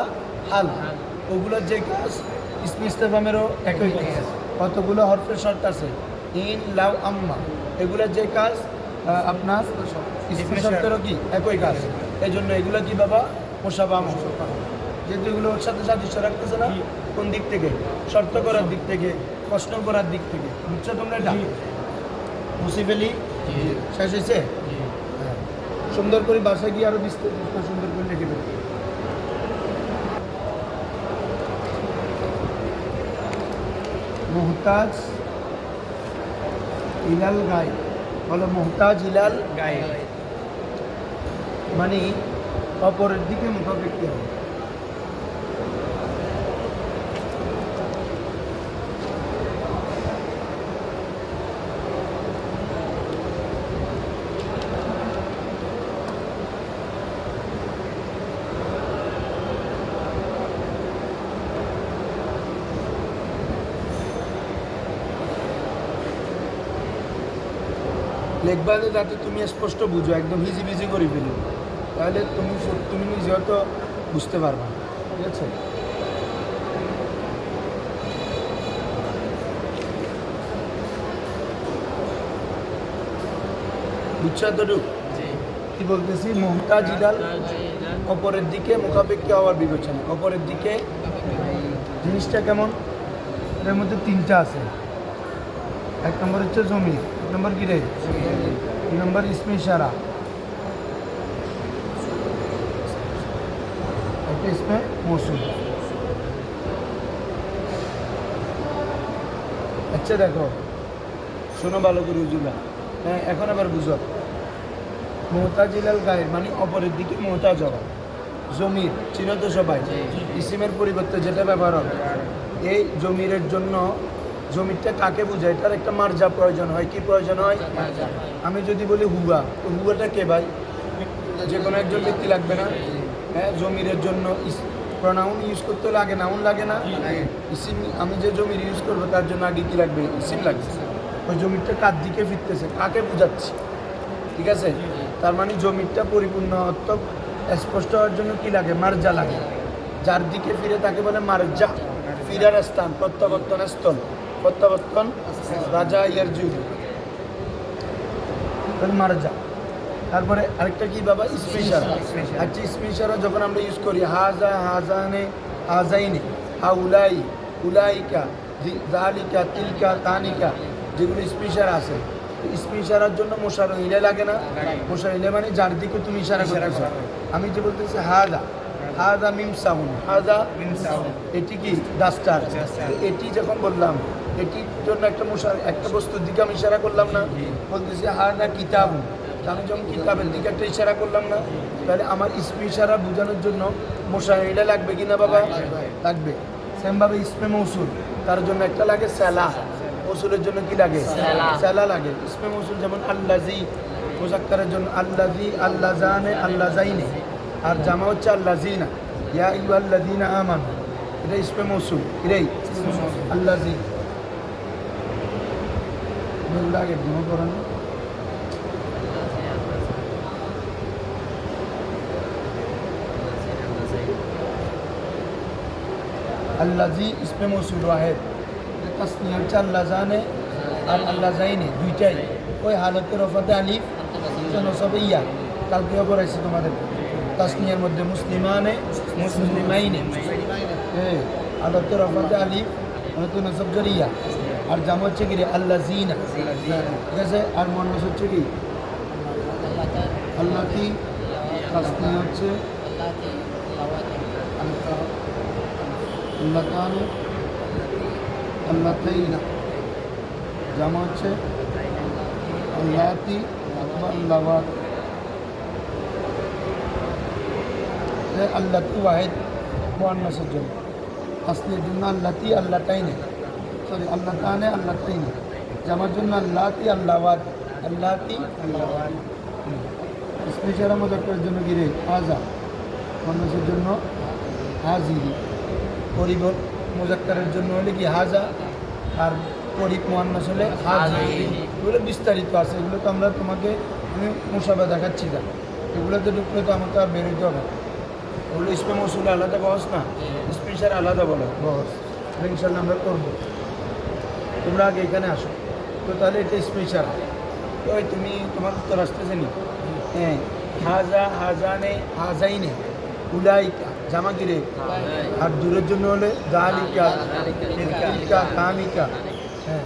হাল, ওগুলোর যে কাজ ইসমে ইস্তেফামেরও একই কাজ। কতগুলো হরফে শর্ত আছে? ইন লাউ আম্মা, এগুলোর যে কাজ আপনার ইসমে শর্তেরও কি একই কাজ। এই জন্য এগুলো কি বাবা? মোসাবা। যেহেতু এগুলো ওর সাথে সাদৃশ্য রাখতেছে না, কোন দিক থেকে? শর্ত করার দিক থেকে, প্রশ্ন করার দিক থেকে। বুঝছো তোমরা এটা? মুসিফেলি শেষ হয়েছে? হ্যাঁ। সুন্দর করে বাসায় গিয়ে আরো বিস্তারিত সুন্দর করে লিখে দেবে। মুহতাজ ইলাল গায়, বলো মুহতাজ ইলাল গায়ে মানে অপরের দিকে মুখাপেক্ষি হবে। লেখবা যে যাতে তুমি স্পষ্ট বুঝো, একদম হিজিবিজি করে ফেলো, তাহলে তুমি নিজে হয়তো বুঝতে পারবা। ঠিক আছে? বুঝছো এতটুকু? কি বলতেছি? মুহতাজ ইলাল অপরের দিকে মুখাপেক্ষি হওয়ার বিবেচনা। অপরের দিকে জিনিসটা কেমন? এর মধ্যে তিনটা আছে। এক নম্বর হচ্ছে জমির, এক নম্বর কি রে? দুই নম্বর ইসমে ইশারা, একটা ইসমে মৌসুল। আচ্ছা দেখো, শোনো ভালো করে উজুলা। হ্যাঁ, এখন আবার বুঝো। মুহতাজ ইলাল গায়ের মানে অপরের দিকে মুহতাজ হওয়া। জমির চিনো তো সবাই, ইসিমের পরিবর্তে যেটা ব্যবহার হবে। এই জমিরের জন্য জমিরটা কাকে বোঝায়? এটার একটা মার্জা প্রয়োজন হয়। কি প্রয়োজন হয়? আমি যদি বলি হুয়া, তো হুয়াটা কে ভাই? যে কোনো একজন ব্যক্তি লাগবে না? হ্যাঁ, জমিরের জন্য প্রনাউন ইউজ করতে হলে আগে নাউন লাগে না? ইসিম, আমি যে জমির ইউজ করবো তার জন্য আগে কি লাগবে? ইসিম লাগবে। ওই জমিরটা কার দিকে ফিরতেছে, কাকে বোঝাচ্ছি। ঠিক আছে? তার মানে জমিরটা পরিপূর্ণ অর্থ স্পষ্ট হওয়ার জন্য কি লাগে? মার্জা লাগে। যার দিকে ফিরে তাকে বলে মার্জা, ফিরার স্থান, প্রত্যাবর্তন স্থল, প্রত্যাবর্তন রাজা ইয়ারজু মার্জা। তারপরে আরেকটা কি বাবা? স্পেশারা। আচ্ছা, স্পেশারা যখন আমরা ইউজ করি হাজা, হাজানে, হাজাইনে, হাউলাই, উলাইকা, জালিকা, তিলকা, তানিকা, যেগুলো স্পেশার আছে, স্পেশারার জন্য মশার ইলে লাগে না? মশার ইলে মানে যার দিকে তুমি ইশারা করতেছ। আমি যে বলতেছি হাজা, হাজা মিম সাউন্ড, হাজা মিম সাউন্ড। এটি কি ডাস্টার। এটি যখন বললাম এটির জন্য একটা বস্তুর দিকে আমি ইশারা করলাম না, বলতেছি হা না কিতাব, আমি যখন কিতাবের দিকে একটা ইশারা করলাম না, তাহলে আমার ইসমে ইশারা বোঝানোর জন্য মুশাহিদা লাগবে কিনা বাবা? লাগবে। সেমভাবে ইসমে মৌসুল, তার জন্য একটা লাগে সেলা, মৌসুলের জন্য কি লাগে? সেলা লাগে। ইসমে মৌসুল যেমন আল্লাজি, মুজাক্কারের জন্য আল্লাজি, আল্লাজানে, আল্লাজাইনে, আর জামা হচ্ছে আল্লাজিনা, ইয়া আইয়ুহাল্লাযীনা আমানু, এটা ইসমে মৌসুল, এটাই আল্লাজি। লাগে দিন করেন আল্লাজি ইসমে মৌসুল ওয়াহেদ, তাসনিয়া হচ্ছে আল্লাজানে আর আল্লাজাইনে, দুইটাই ওই হালতের রফাতে আলিফ নসবে ইয়া, কালকেও পড়াইছি তোমাদের। তাসনিয়ার মধ্যে মুসলিমানে, মুসলিমাইনে, হ্যাঁ, হালতের রফাতে আলিফ নতুন নসব জরিয়া, আর জামা হচ্ছে কি রে? আল্লাজিনা, ঠিক আছে। আর মুয়ান্নাস হচ্ছে কি? আল্লাতি, তাসনিয়া হচ্ছে আল্লাতানে, আল্লাতাইনা, জামা হচ্ছে আল্লাতি অথবা আল্লাওয়াত। আল্লাতি ওয়াহিদ মুয়ান্নাসের জন্য, আসলের জন্য আল্লাতি, আল্লাতাইনে, সরি আল্লাতানে, আল্লাতাইনে, জামার জন্য আল্লাতি, আল্লাওয়াত, আল্লাতি, আল্লাওয়াত। স্পেশাল মুজাক্কারের জন্য কি রে? হাজা, মুয়ান্নাসের জন্য হাজিরি। পরিবর মুজাক্কারের জন্য হলে কি? হাজা, আর পরিব মুয়ান্নাস হলে হাজিরি। এগুলো বিস্তারিত আছে, এগুলো তো আমরা তোমাকে আমি মুসাফা দেখাচ্ছি না, এগুলোতে ঢুকলে তো আমাকে আর বেরোতে হবে। ওগুলো ইসমে মৌসুল আলাদা বহস না, স্পেশাল আলাদা বলো বহস, ইনশাল্লাহ আমরা করবো। তোমরা আগে এখানে আসো। তো তাহলে এটা স্পেশাল। তো তুমি তোমার উত্তর আসতেছে নি? হ্যাঁ, হাজা, হাজানে, হাজাইনে, উলাইকা, জামা কিরে? আর দূরের জন্য হলে জালিকা, তিলকা, কামিকা। হ্যাঁ,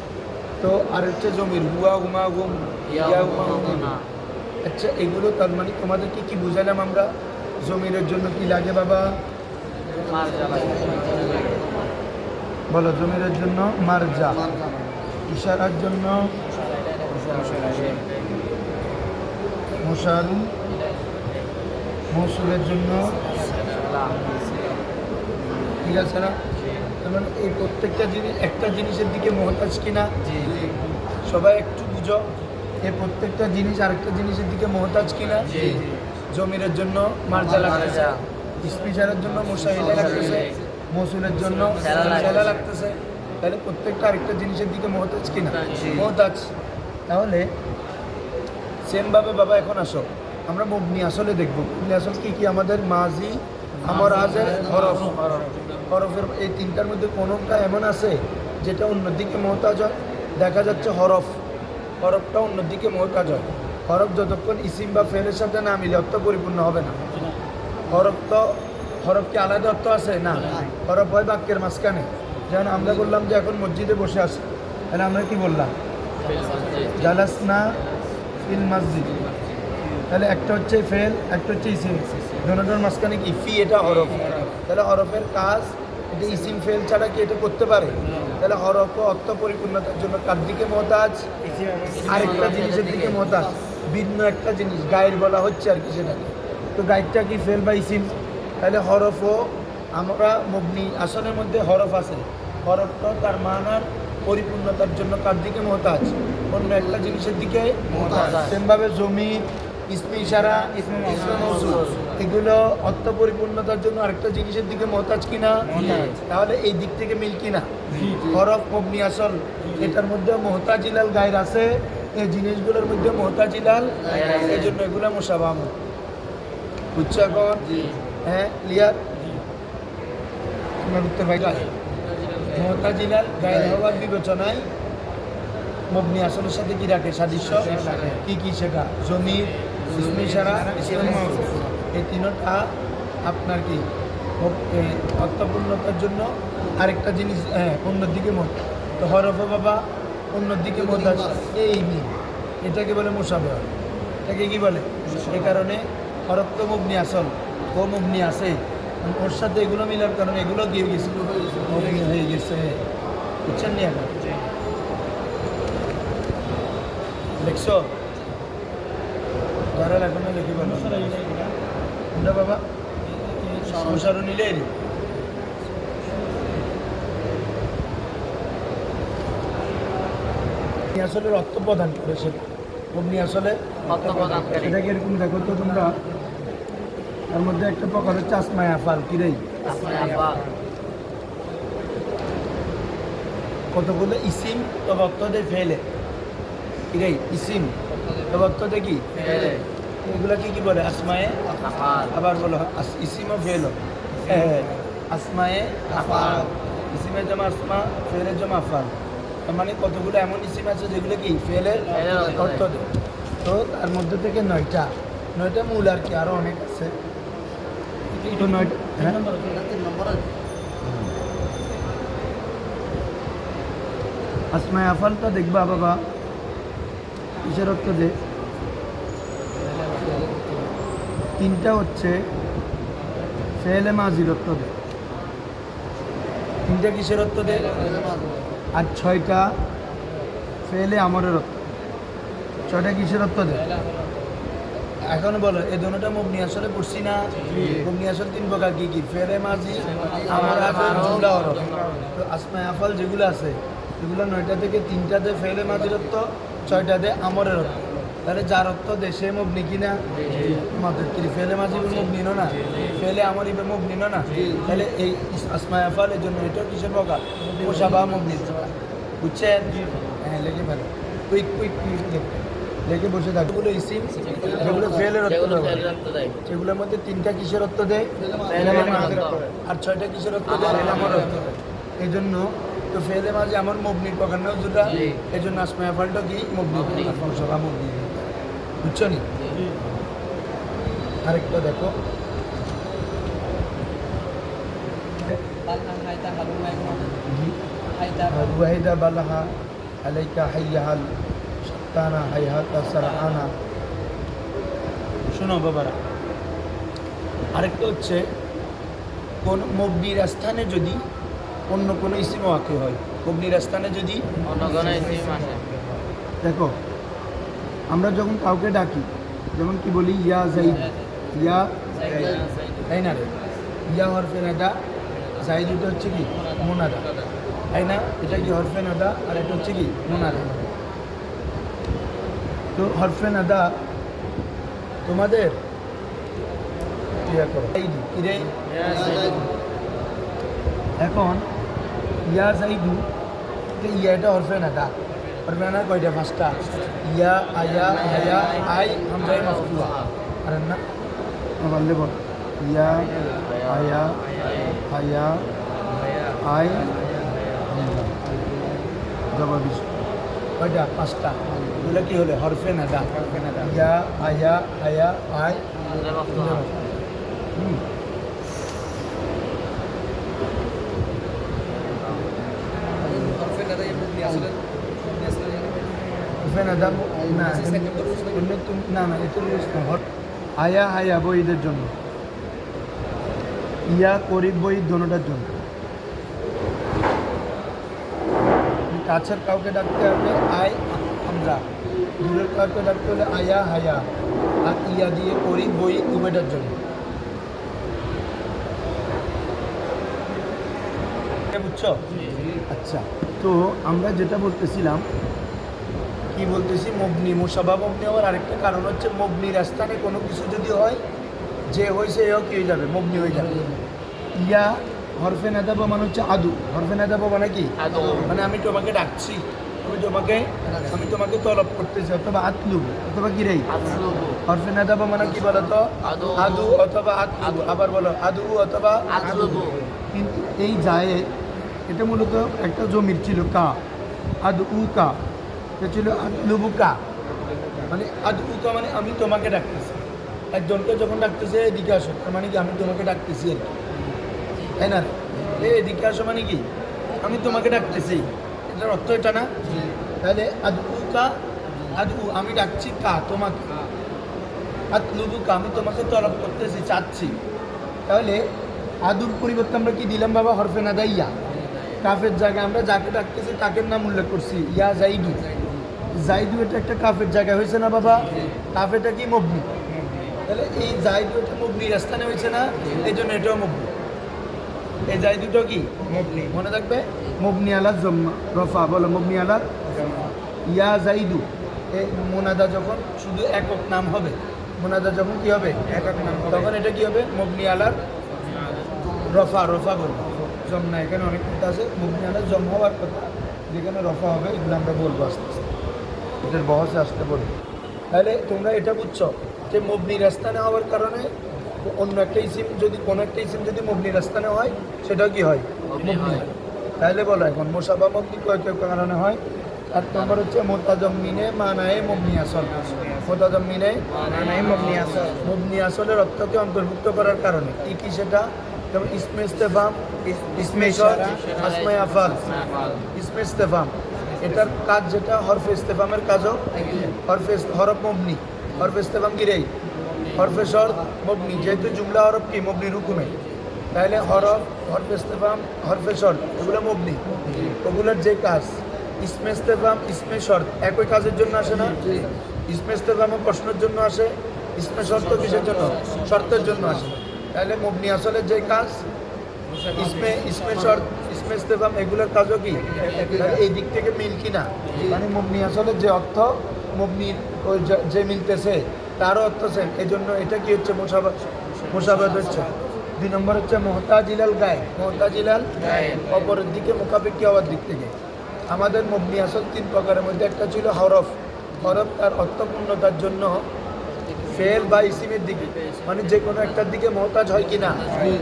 তো আর হচ্ছে জমির হুয়া, হুমা, হুম, ইয়া, হুমা, হুম। আচ্ছা, এগুলো তার মানে তোমাদেরকে কি বুঝালাম আমরা? জমিরের জন্য কি লাগে বাবা? বলো। জমিরের জন্য মারজা, ইশারার জন্য মুশারু, মৌসুলের জন্য, ঠিক আছে না? মানে এই প্রত্যেকটা জিনিস একটা জিনিসের দিকে মহতাজ কিনা সবাই একটু বুঝো। এই প্রত্যেকটা জিনিস আরেকটা জিনিসের দিকে মহতাজ কিনা? জমিরের জন্য মারজা লাগতেছে, ইসপিশারের জন্য মুশাহিদা লাগতেছে, মৌসুলের জন্য সেলা লাগতেছে। তাহলে প্রত্যেকটা আরেকটা জিনিসের দিকে মহতাজ কিনা? মহতাজ। তাহলে সেমভাবে বাবা এখন আসো, আমরা মুবনি আসলে দেখবো। মুবনি আসল কি কি? আমাদের মাজি, আমর, আজের, হরফ। হরফের এই তিনটার মধ্যে কোনোটা এমন আছে যেটা অন্যদিকে মহতাজ হয়? দেখা যাচ্ছে হরফটা অন্যদিকে মহতাজ হয়। হরফ যতক্ষণ ইসিম বা ফেলের সাথে না মিলে অর্থ পরিপূর্ণ হবে না। হরফ কি আলাদা অর্থ আছে? না, হরফ হয় বাক্যের মাঝখানে। যেমন আমরা বললাম যে এখন মসজিদে বসে আছি, তাহলে আমরা কি বললাম? জালাসনা ফিল মসজিদ। তাহলে একটা হচ্ছে ফেল, একটা হচ্ছে ইসিম, দুটোর মাঝখানে কি? ফি, এটা হরফ। তাহলে হরফের কাজ এটা ইসিম ফেল ছাড়া কি এটা করতে পারে? তাহলে হরফ অর্থ পরিপূর্ণতার জন্য কার দিকে মহতাজ? আরেকটা জিনিসের দিকে মহতাজ, ভিন্ন একটা জিনিস, গায়ের বলা হচ্ছে আর কি সেটাকে। তো গায়েরটা কি ফেল বা ইসিম? তাহলে হরফও আমরা মুবনি আসনের মধ্যে হরফ আছে, হরফটা তার মানার পরিপূর্ণতার জন্য কার দিকে মহতাজ? অন্য একটা জিনিসের দিকে মহতাজ। সেমভাবে জমির, ইসমে ইশারা, ইসমে মৌসুল, এগুলো অর্থ পরিপূর্ণতার জন্য আরেকটা জিনিসের দিকে মহতাজ কিনা? তাহলে এই দিক থেকে মিল কিনা? হরফ মুবনি আসল, এটার মধ্যে মুহতাজিলাল গায়ের আছে, এই জিনিসগুলোর মধ্যে মুহতাজিলাল, এই জন্য এগুলো মুশাবাহ। বুঝছো এখন? হ্যাঁ, ক্লিয়ার? আপনার উত্তর ভাই মুহতাজিলাল গায়ের হওয়ার বিবেচনায় মুবনি আসলের সাথে কি রাখে? সাদৃশ্য। কি কি সেটা? জমির, ইসমে ইশারা, ইসমে মৌসুল, এই তিনটা আপনার কি অর্থপূর্ণতার জন্য আরেকটা জিনিস অন্যদিকে মত। তো হরফ বাবা অন্যদিকে মত আছে, এই মিল, এটাকে বলে মুশাবাহ। এটাকে কি বলে? এই কারণে হরফ তো মুবনি আসল, ও মুবনি আছে, ওর সাথে এগুলো মিলার কারণে এগুলো দিয়ে গেছিল, মুবনি হয়ে গেছে। বুঝছেন নি এখন? লিখছো যারা লেখো না লিখি বলো কোনটা বাবা সংসারও নিলে আসলে রক্ত প্রদান করে সেটা অগ্নি আসলে অর্থ প্রদানকারী এটাকে এরকম দেখো তো তোমরা তার মধ্যে একটা প্রকার হচ্ছে আসমায় আফাল কিরেই আসমায় আফাল কতগুলো ইসিম তবত্তদে ফেলে কিরেই ইসিম তবত্তদে কি ফেলে এগুলা কি বলে আসমায়ে আফাল আবার বলো ইসিমও ফেলো আসমায়ে আফাল ইসিমের জমা আসমা ফেলের জমা আফাল তার মানে কতগুলো এমন ইসিম আছে যেগুলো কি ফেলের ফেলের অর্থ অর্থ দেয় তো তার মধ্যে থেকে নয়টা মূল আর কি আরো অনেক আছে তো নয়টা হ্যাঁ আসমায় আফালটা দেখবা বাবা কিসের অর্থ দে তিনটা হচ্ছে ফেলে মাজির অর্থ দে তিনটা কিসের অর্থ দে আর ছয়টা ফেলে আমরের অর্থ ছয়টা কিসের অর্থ দে এখন বলো এই দুটোটা মুবনি আসলে পড়ছি না মুবনি আসল তিন প্রকার কি কি ফেলে মাজি আমর আফেল জুমলা হরফ তো আসমায় আফাল যেগুলো আছে এগুলো নয়টা থেকে তিনটাতে ফেলে মাজির অর্থ ছয়টাতে আমরের অর্থ তাহলে যার অর্থ দেশে মুবনি কিনা আমাদের কি ফেলে মাঝি মুবনি না ফেলে আমর ইবে মুবনি না তাহলে এই আসমায় আফাল এর জন্য এটা কিসের প্রকার মুশাবা মুবনি বুঝছেন হ্যাঁ লিখে ফেলো কুইক কুইক লিখে বসে থাকো এগুলো ইসিম যেগুলো ফেলের অর্থ যেগুলো দেয় ফেলের অর্থ দেয় সেগুলোর মধ্যে তিনটা কিসের অর্থ দেয় ফেলে মাজির অর্থ। আর ছয়টা কিসের অর্থ দেয় আমার অর্থ এই জন্য তো ফেলে মাঝে আমার মুবনির প্রকার না যেটা জি। এই জন্য আসমায় আফালটা কি মুবনি মুবনি। মুশাবা মুবনি বুঝছো নি আরেকটা দেখো রুহাইদা বালাহা আলাইকা হাইয়াহাল সত্তানা হাইহাতা সারআনা শোনো বাবারা আরেকটা হচ্ছে কোন মবনির স্থানে যদি অন্য কোনো ইসিম ওয়াকি হয় মবনির স্থানে যদি অন্য কোনো ইসিম আসে দেখো আমরা যখন কাউকে ডাকি যেমন কি বলি ইয়া জাইদ ইয়া তাই না রে ইয়া হরফে নাদা জাইদ এটা হচ্ছে কি মুনাদা তাই না এটা কি হরফে নাদা আর এটা হচ্ছে কি মুনাদা তো হরফে নাদা তোমাদের ইয়া করো কিরে এখন ইয়া জাইদু ইয়াটা হরফে নাদা হরফে নাদা কয়টা পাঁচটা ইয়া আয়া হায়া আই হামজাই মাফতুহা আর না বললে বল ইয়া আয়া হায়া আই হামজা জবাব কয়টা পাঁচটা এগুলো কি হলে হরফে নাদা ইয়া আয়া হায়া আই হামজা মাফতুহা হুম ফেনাদা না এমনি তুমি না না এটা আয়া হায়া বইদের জন্য ইয়া করিব বই দোনোটার জন্য কাছের কাউকে ডাকতে হবে আয় হামজা দূরের কাউকে ডাকতে হলে আয়া হায়া আর ইয়া দিয়ে করিব বই উভয়টার জন্য বুঝছো আচ্ছা তো আমরা যেটা বলতেছিলাম কি বলতেছি মবনি মুশাবা মবনি হওয়ার আরেকটা কারণ হচ্ছে মবনির স্থানে কোনো কিছু যদি হয় যে হয়েছে এও কি হয়ে যাবে মবনি হয়ে যাবে ইয়া হরফে নাদাবা মানে হচ্ছে আদু হরফে নাদাবা মানে কি আদু। মানে আমি তোমাকে ডাকছি আমি তোমাকে তলব করতেছি অথবা আতলুব অথবা কি রে আতলুবু হরফে নাদাবা মানে কি বলো তো আদু। আদু অথবা আতলুব আবার বলো আদু অথবা আতলুবু কিন্তু এই জায়ে এটা মূলত একটা জমির ছিল কা আদু কা এটা ছিল আদলুবু কা মানে আদু কা মানে আমি তোমাকে ডাকতেছি একজনকে যখন ডাকতেছে এদিকে আসো তার মানে কি আমি তোমাকে ডাকতেছি আর কি তাই না এদিকে আসো মানে কি আমি তোমাকে ডাকতেছি এটার অর্থ এটা না তাহলে আদু কা আদু আমি ডাকছি কা তোমাকে আদলুবু কা আমি তোমাকে তলব করতেছি চাচ্ছি তাহলে আদুর পরিবর্তে আমরা কি দিলাম বাবা হরফে নাদা ইয়া কাফের জায়গায় আমরা যাকে ডাকতেছি তাকে নাম উল্লেখ করছি ইয়া জাইদু জাইদু এটা একটা কাফের জায়গা হয়েছে না বাবা? কাফেরটা কি মবনি? তাহলে এই জাইদু এটা মবনির স্থানে হয়েছে না, এই জন্য এটাও মবনি। এই জাইদুটা কি মুবনি মনে থাকবে? মবনি আলার জম্মা রফা, বলো মবনি আলার ইয়া জাইদু। এই মোনাদা যখন শুধু একক নাম হবে, মোনাদা যখন কি হবে একক নাম হবে। তখন এটা কি হবে? মবনি আলার রফা, রফা বলবো জম না। এখানে অনেক কথা আছে মবনি আলার জম হওয়ার কথা, যেখানে রফা হবে এগুলো আমরা বলবো আস্তে আস্তে, এটার বহসে আসতে বলবো। তাহলে তোমরা এটা বুঝছো যে মবনির স্থানে হওয়ার কারণে অন্য একটা ইসিম যদি কোনো একটা ইসিম যদি মবনির স্থানে হয় সেটাও কি হয়? মবনি হয়। তাহলে বলো এখন মোসাবা মবনি কয় কয় কারণে হয়? 8 নম্বর হচ্ছে মোতাজাম্মিনে মানায়ে মবনি আসল। মোতাজাম্মিনে মানায়ে মবনি আসল। মবনি আসলের অর্থকে অন্তর্ভুক্ত করার কারণে কি কি সেটা? যেমন ইসমে ইস্তেফাম, ইসমে ইশারা, আসমায়ে আফআল। ইসমে ইস্তেফাম এটার কাজ যেটা, হরফে ইস্তেফামের কাজও হরফ মবনি। হরফে ইস্তেফাম কি রে? হরফে শর্ত মবনি, যেহেতু জুমলা হরফ কি মবনির হুকুমে, তাহলে হরফে ইস্তেফাম, হরফে শর্ত এগুলো মবনি। ওগুলোর যে কাজ ইসমে ইস্তেফাম, ইসমে শর্ত একই কাজের জন্য আসে না? ইসমে ইস্তেফামও প্রশ্নের জন্য আসে, ইসমে শর্ত কিসের জন্য? শর্তের জন্য আসে। তাহলে মবনি আসলের যে কাজ ইসমে শর্ত, ইসমে ইস্তেফাম এগুলোর কাজও কি? তাহলে এই দিক থেকে মিল কিনা, মানে মবনি আসলের যে অর্থ মবনির ওই যে মিলতেছে তারও অর্থ সেম, এই জন্য এটা কি হচ্ছে? মোসাবাত হচ্ছে। 2 নম্বর হচ্ছে মোহতাজিলাল গায়ে। মোহতাজিলাল অপরের দিকে মুখাপেক্ষি হওয়ার দিক থেকে। আমাদের মবনি আসল 3 প্রকারের মধ্যে একটা ছিল হরফ। হরফ তার অর্থপূর্ণতার জন্য ফেল বা ইসিমের দিকে, মানে যে কোনো একটার দিকে মোহতাজ হয় কি না?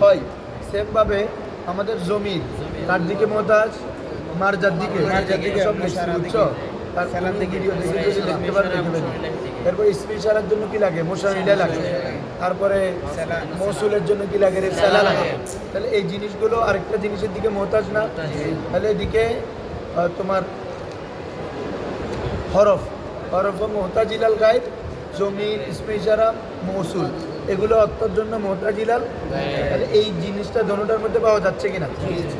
হয়। সেমভাবে আমাদের জমির তার দিকে মোহতাজ, মারজার দিকে, মারজার দিকে, সব ইশারার বুঝছো? দিকে, তার সালার দিকে, ভিডিও দেখে যদি দেখতে পারেন দেখে ফেলুন। এরপর ইসমি ইশারার জন্য কি লাগে? মুশাহিদা লাগে। তারপরে মৌসুলের জন্য কি লাগে? রিসালা লাগে। তাহলে এই জিনিসগুলো আরেকটা জিনিসের দিকে মোহতাজ না? তাহলে এদিকে তোমার হরফ ও মোহতাজিলাল গায়েব, জমির, ইসমে ইশারা, মৌসুল এগুলো অর্থের জন্য মোহতাজিলাল। তাহলে এই জিনিসটা দোনোটার মধ্যে পাওয়া যাচ্ছে কিনা?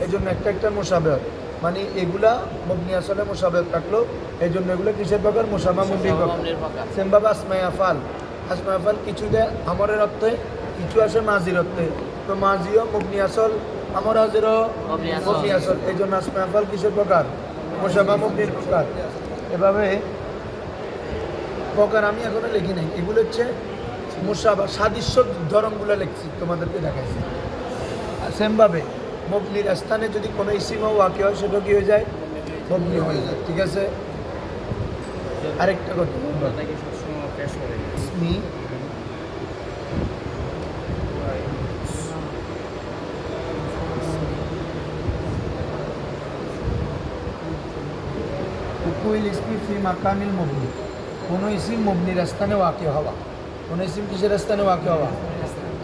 এই জন্য একটা একটা মোশাবেহত, মানে এগুলা মবনি আসলে মোশাবেহত থাকলো, এই জন্য এগুলো কিসের প্রকার? মোশাবা মবনির প্রকার। সেমভাবে আসমায়ে আফআল, আসমায়ে আফআল কিছু দেয় আমরের অর্থে, কিছু আসে মাজির অর্থে। তো মাজিও মবনি আসল, আমর হাজিরও মবনি আসল, এই জন্য আসমায়ে আফআল কিসের প্রকার? মোশাবা মবনির প্রকার। এভাবে প্রকার আমি এখনো লিখি নাই, এগুলো হচ্ছে মুসাবা সাদৃশ্য ধরনগুলো লিখছি, তোমাদেরকে দেখাইছি। সেমভাবে মবনির স্থানে যদি কোনো ইসিম ওয়াকি হয় সেটা কি হয়ে যায়? মবনি হয়ে যায়। ঠিক আছে, আরেকটা কথা ইসমি হুকুল ইসমি ফি মাকামিল মবনি, কোনো ইসিম মবনির স্থানে ওয়াকি হওয়া। কোনো ইসিম কিসের স্থানে ওয়াকি হওয়া?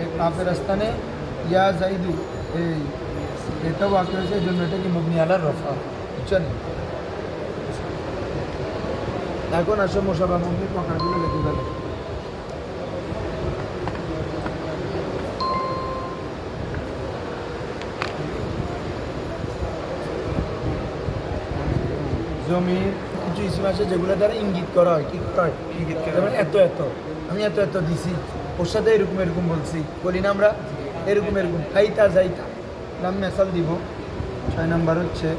এক কাফের স্থানে, ইয়া জাইদু এই এটা ওয়াকি হয়েছে, এই জন্য এটা কি মবনি আলার রফা। বুঝছেন? এখন আসো মোশাবা মবনির প্রকারগুলো লিখে ফেলে। জমির কিছু ইসিম আছে যেগুলো দ্বারা ইঙ্গিত করা হয়। কি করা হয়? ইঙ্গিত করা যেমন হয়। এত এত, আমি এত এত দিছি, ওর সাথে এরকম এরকম বলছি, বলি না আমরা এরকম এরকম, খাইতা যাইতা। আমি মেসাল দিব। 6 নম্বর হচ্ছে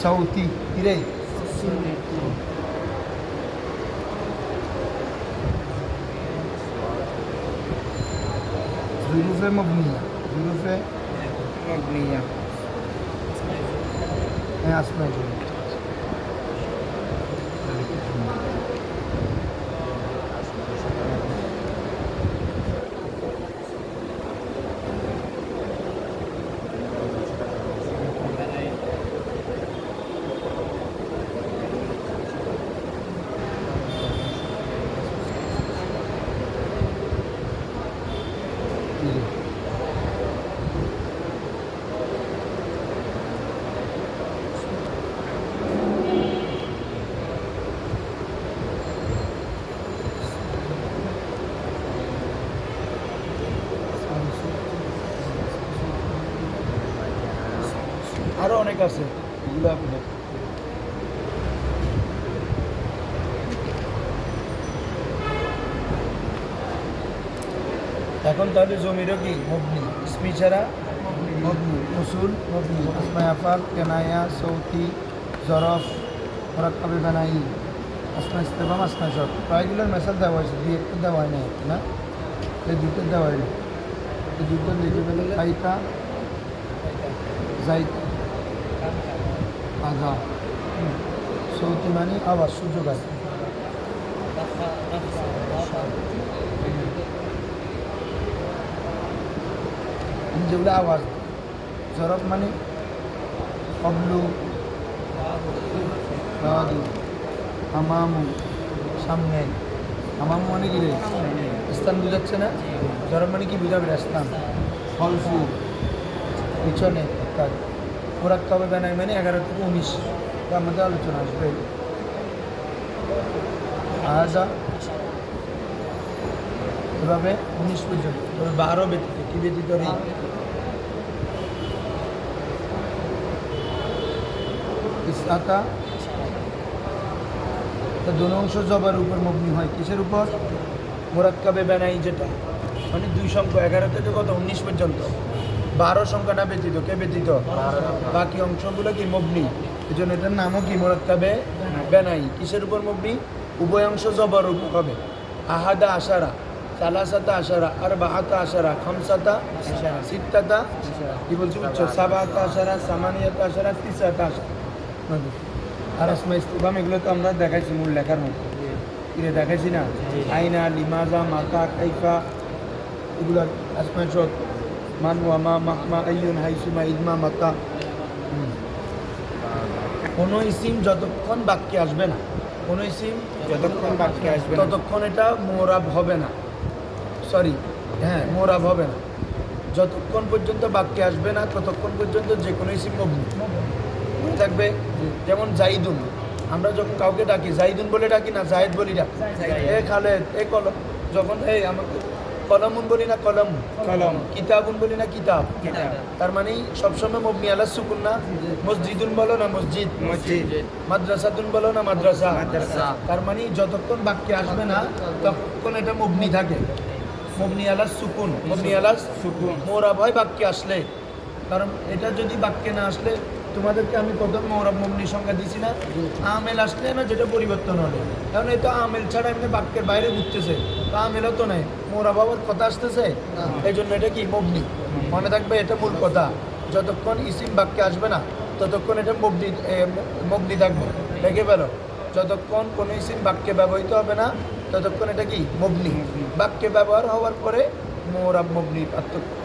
সাউতি। কিরে জুরুফে মবনিয়া, জুরুফে مبنية হ্যাঁ আসমাই আরও অনেক আছে এগুলো আপনাদের এখন তাহলে জমিরও কি মবনি ইসমি ছাড়া মবনি উসুল মবনি আসমায়ে আফআল কেনায়া সৌতি জরফ মুরাক্কাবে বানাই আসমা ইস্তেফাম আসমা শর্ত কয়েকগুলোর মেসাল দেওয়া হয়েছে দুই একটা দেওয়া হয় না না এই দুটো দেওয়া হয় না এই দুটো লিখে ফেলে খাইতা যাইতা আধা সৌতি মানে আওয়াজ সুযোগ আছে যেগুলো আওয়াজ জরব মানে কবলু রাদু আমামু সামনে আমামু মানে কি রে স্থান বুঝাচ্ছে না জরব মানে কি বুঝাবে স্থান ফলফু পিছনে অর্থাৎ মুরাক্কাবে বানাই মানে 11 থেকে 19 তার মধ্যে আলোচনা আসবে আজা এভাবে 19 পর্যন্ত তবে 12 ব্যতীত কি ব্যতীত রে ইসাতা তা দোনো অংশ জবার উপর মবনি হয় কিসের উপর মুরাক্কাবে বানাই যেটা মানে দুই সংখ্যা 11 থেকে কত 19 পর্যন্ত 12 সংখ্যাটা ব্যতীত কে ব্যতীত বাকি অংশগুলো কি মবনি এই জন্য এটার নামও কি মুরাক্কাবে বানাই কিসের উপর মবনি উভয় অংশ জবর উপর হবে আহাদা আশারা সালাসাতা আশারা আরবাআতা আশারা খামসাতা সিত্তাতা কি বলছি বুঝছো সাবাতা আশারা সামানিয়াতা আশারা তিসাতা আশারা আর আসমা ইস্তিফহাম এগুলো তো আমরা দেখাইছি মূল লেখার মধ্যে এটা দেখাইছি না আইনা লিমাজা মাতা কাইফা এগুলো আসমা শর্ত মান ওয়ামা মাহমা আইয়ুন হাইসুমা ইদমা মাতা কোনো ইসিম যতক্ষণ বাক্যে আসবে না কোনো ইসিম যতক্ষণ বাক্যে আসবে না ততক্ষণ এটা মোরাব হবে না সরি হ্যাঁ মোরাব হবে না যতক্ষণ পর্যন্ত বাক্যে আসবে না ততক্ষণ পর্যন্ত যে কোনো ইসিম মবনি মনে থাকবে যেমন জাইদুন আমরা যখন কাউকে ডাকি জাইদুন বলে ডাকি না জায়েদ বলি না এ খালেদ এ কলম যখন এই আমাকে কলমুন বলি না কলম কলম কিতাবুন বলি না কিতাব কিতাব তার মানে সবসময় মবনি আলা সুকুন না মসজিদুন বলো না মসজিদ মসজিদ মাদ্রাসাতুন বলো না মাদ্রাসা মাদ্রাসা তার মানে যতক্ষণ বাক্যে আসবে না ততক্ষণ এটা মবনি থাকে মবনি আলা সুকুন মবনি আলা সুকুন মোরাব হয় বাক্যে আসলে কারণ এটা যদি বাক্যে না আসলে তোমাদেরকে আমি কত মোরাব মবনি সংখ্যা দিছি না আমেল আসলে না যেটা পরিবর্তন হবে কারণ এটা আমেল ছাড়া এমনি বাক্যের বাইরে ঘুরতেছে তো আমেলও তো নেই মোরাব আবার কথা আসতেছে এই জন্য এটা কি মবনি মনে থাকবে এটা মূল কথা যতক্ষণ ইসিম বাক্যে আসবে না ততক্ষণ এটা মবনি থাকবে দেখে পেলো যতক্ষণ কোনো ইসিম বাক্যে ব্যবহৃত হবে না ততক্ষণ এটা কি মবনি বাক্যে ব্যবহার হওয়ার পরে মোরাব মবনি পার্থক্য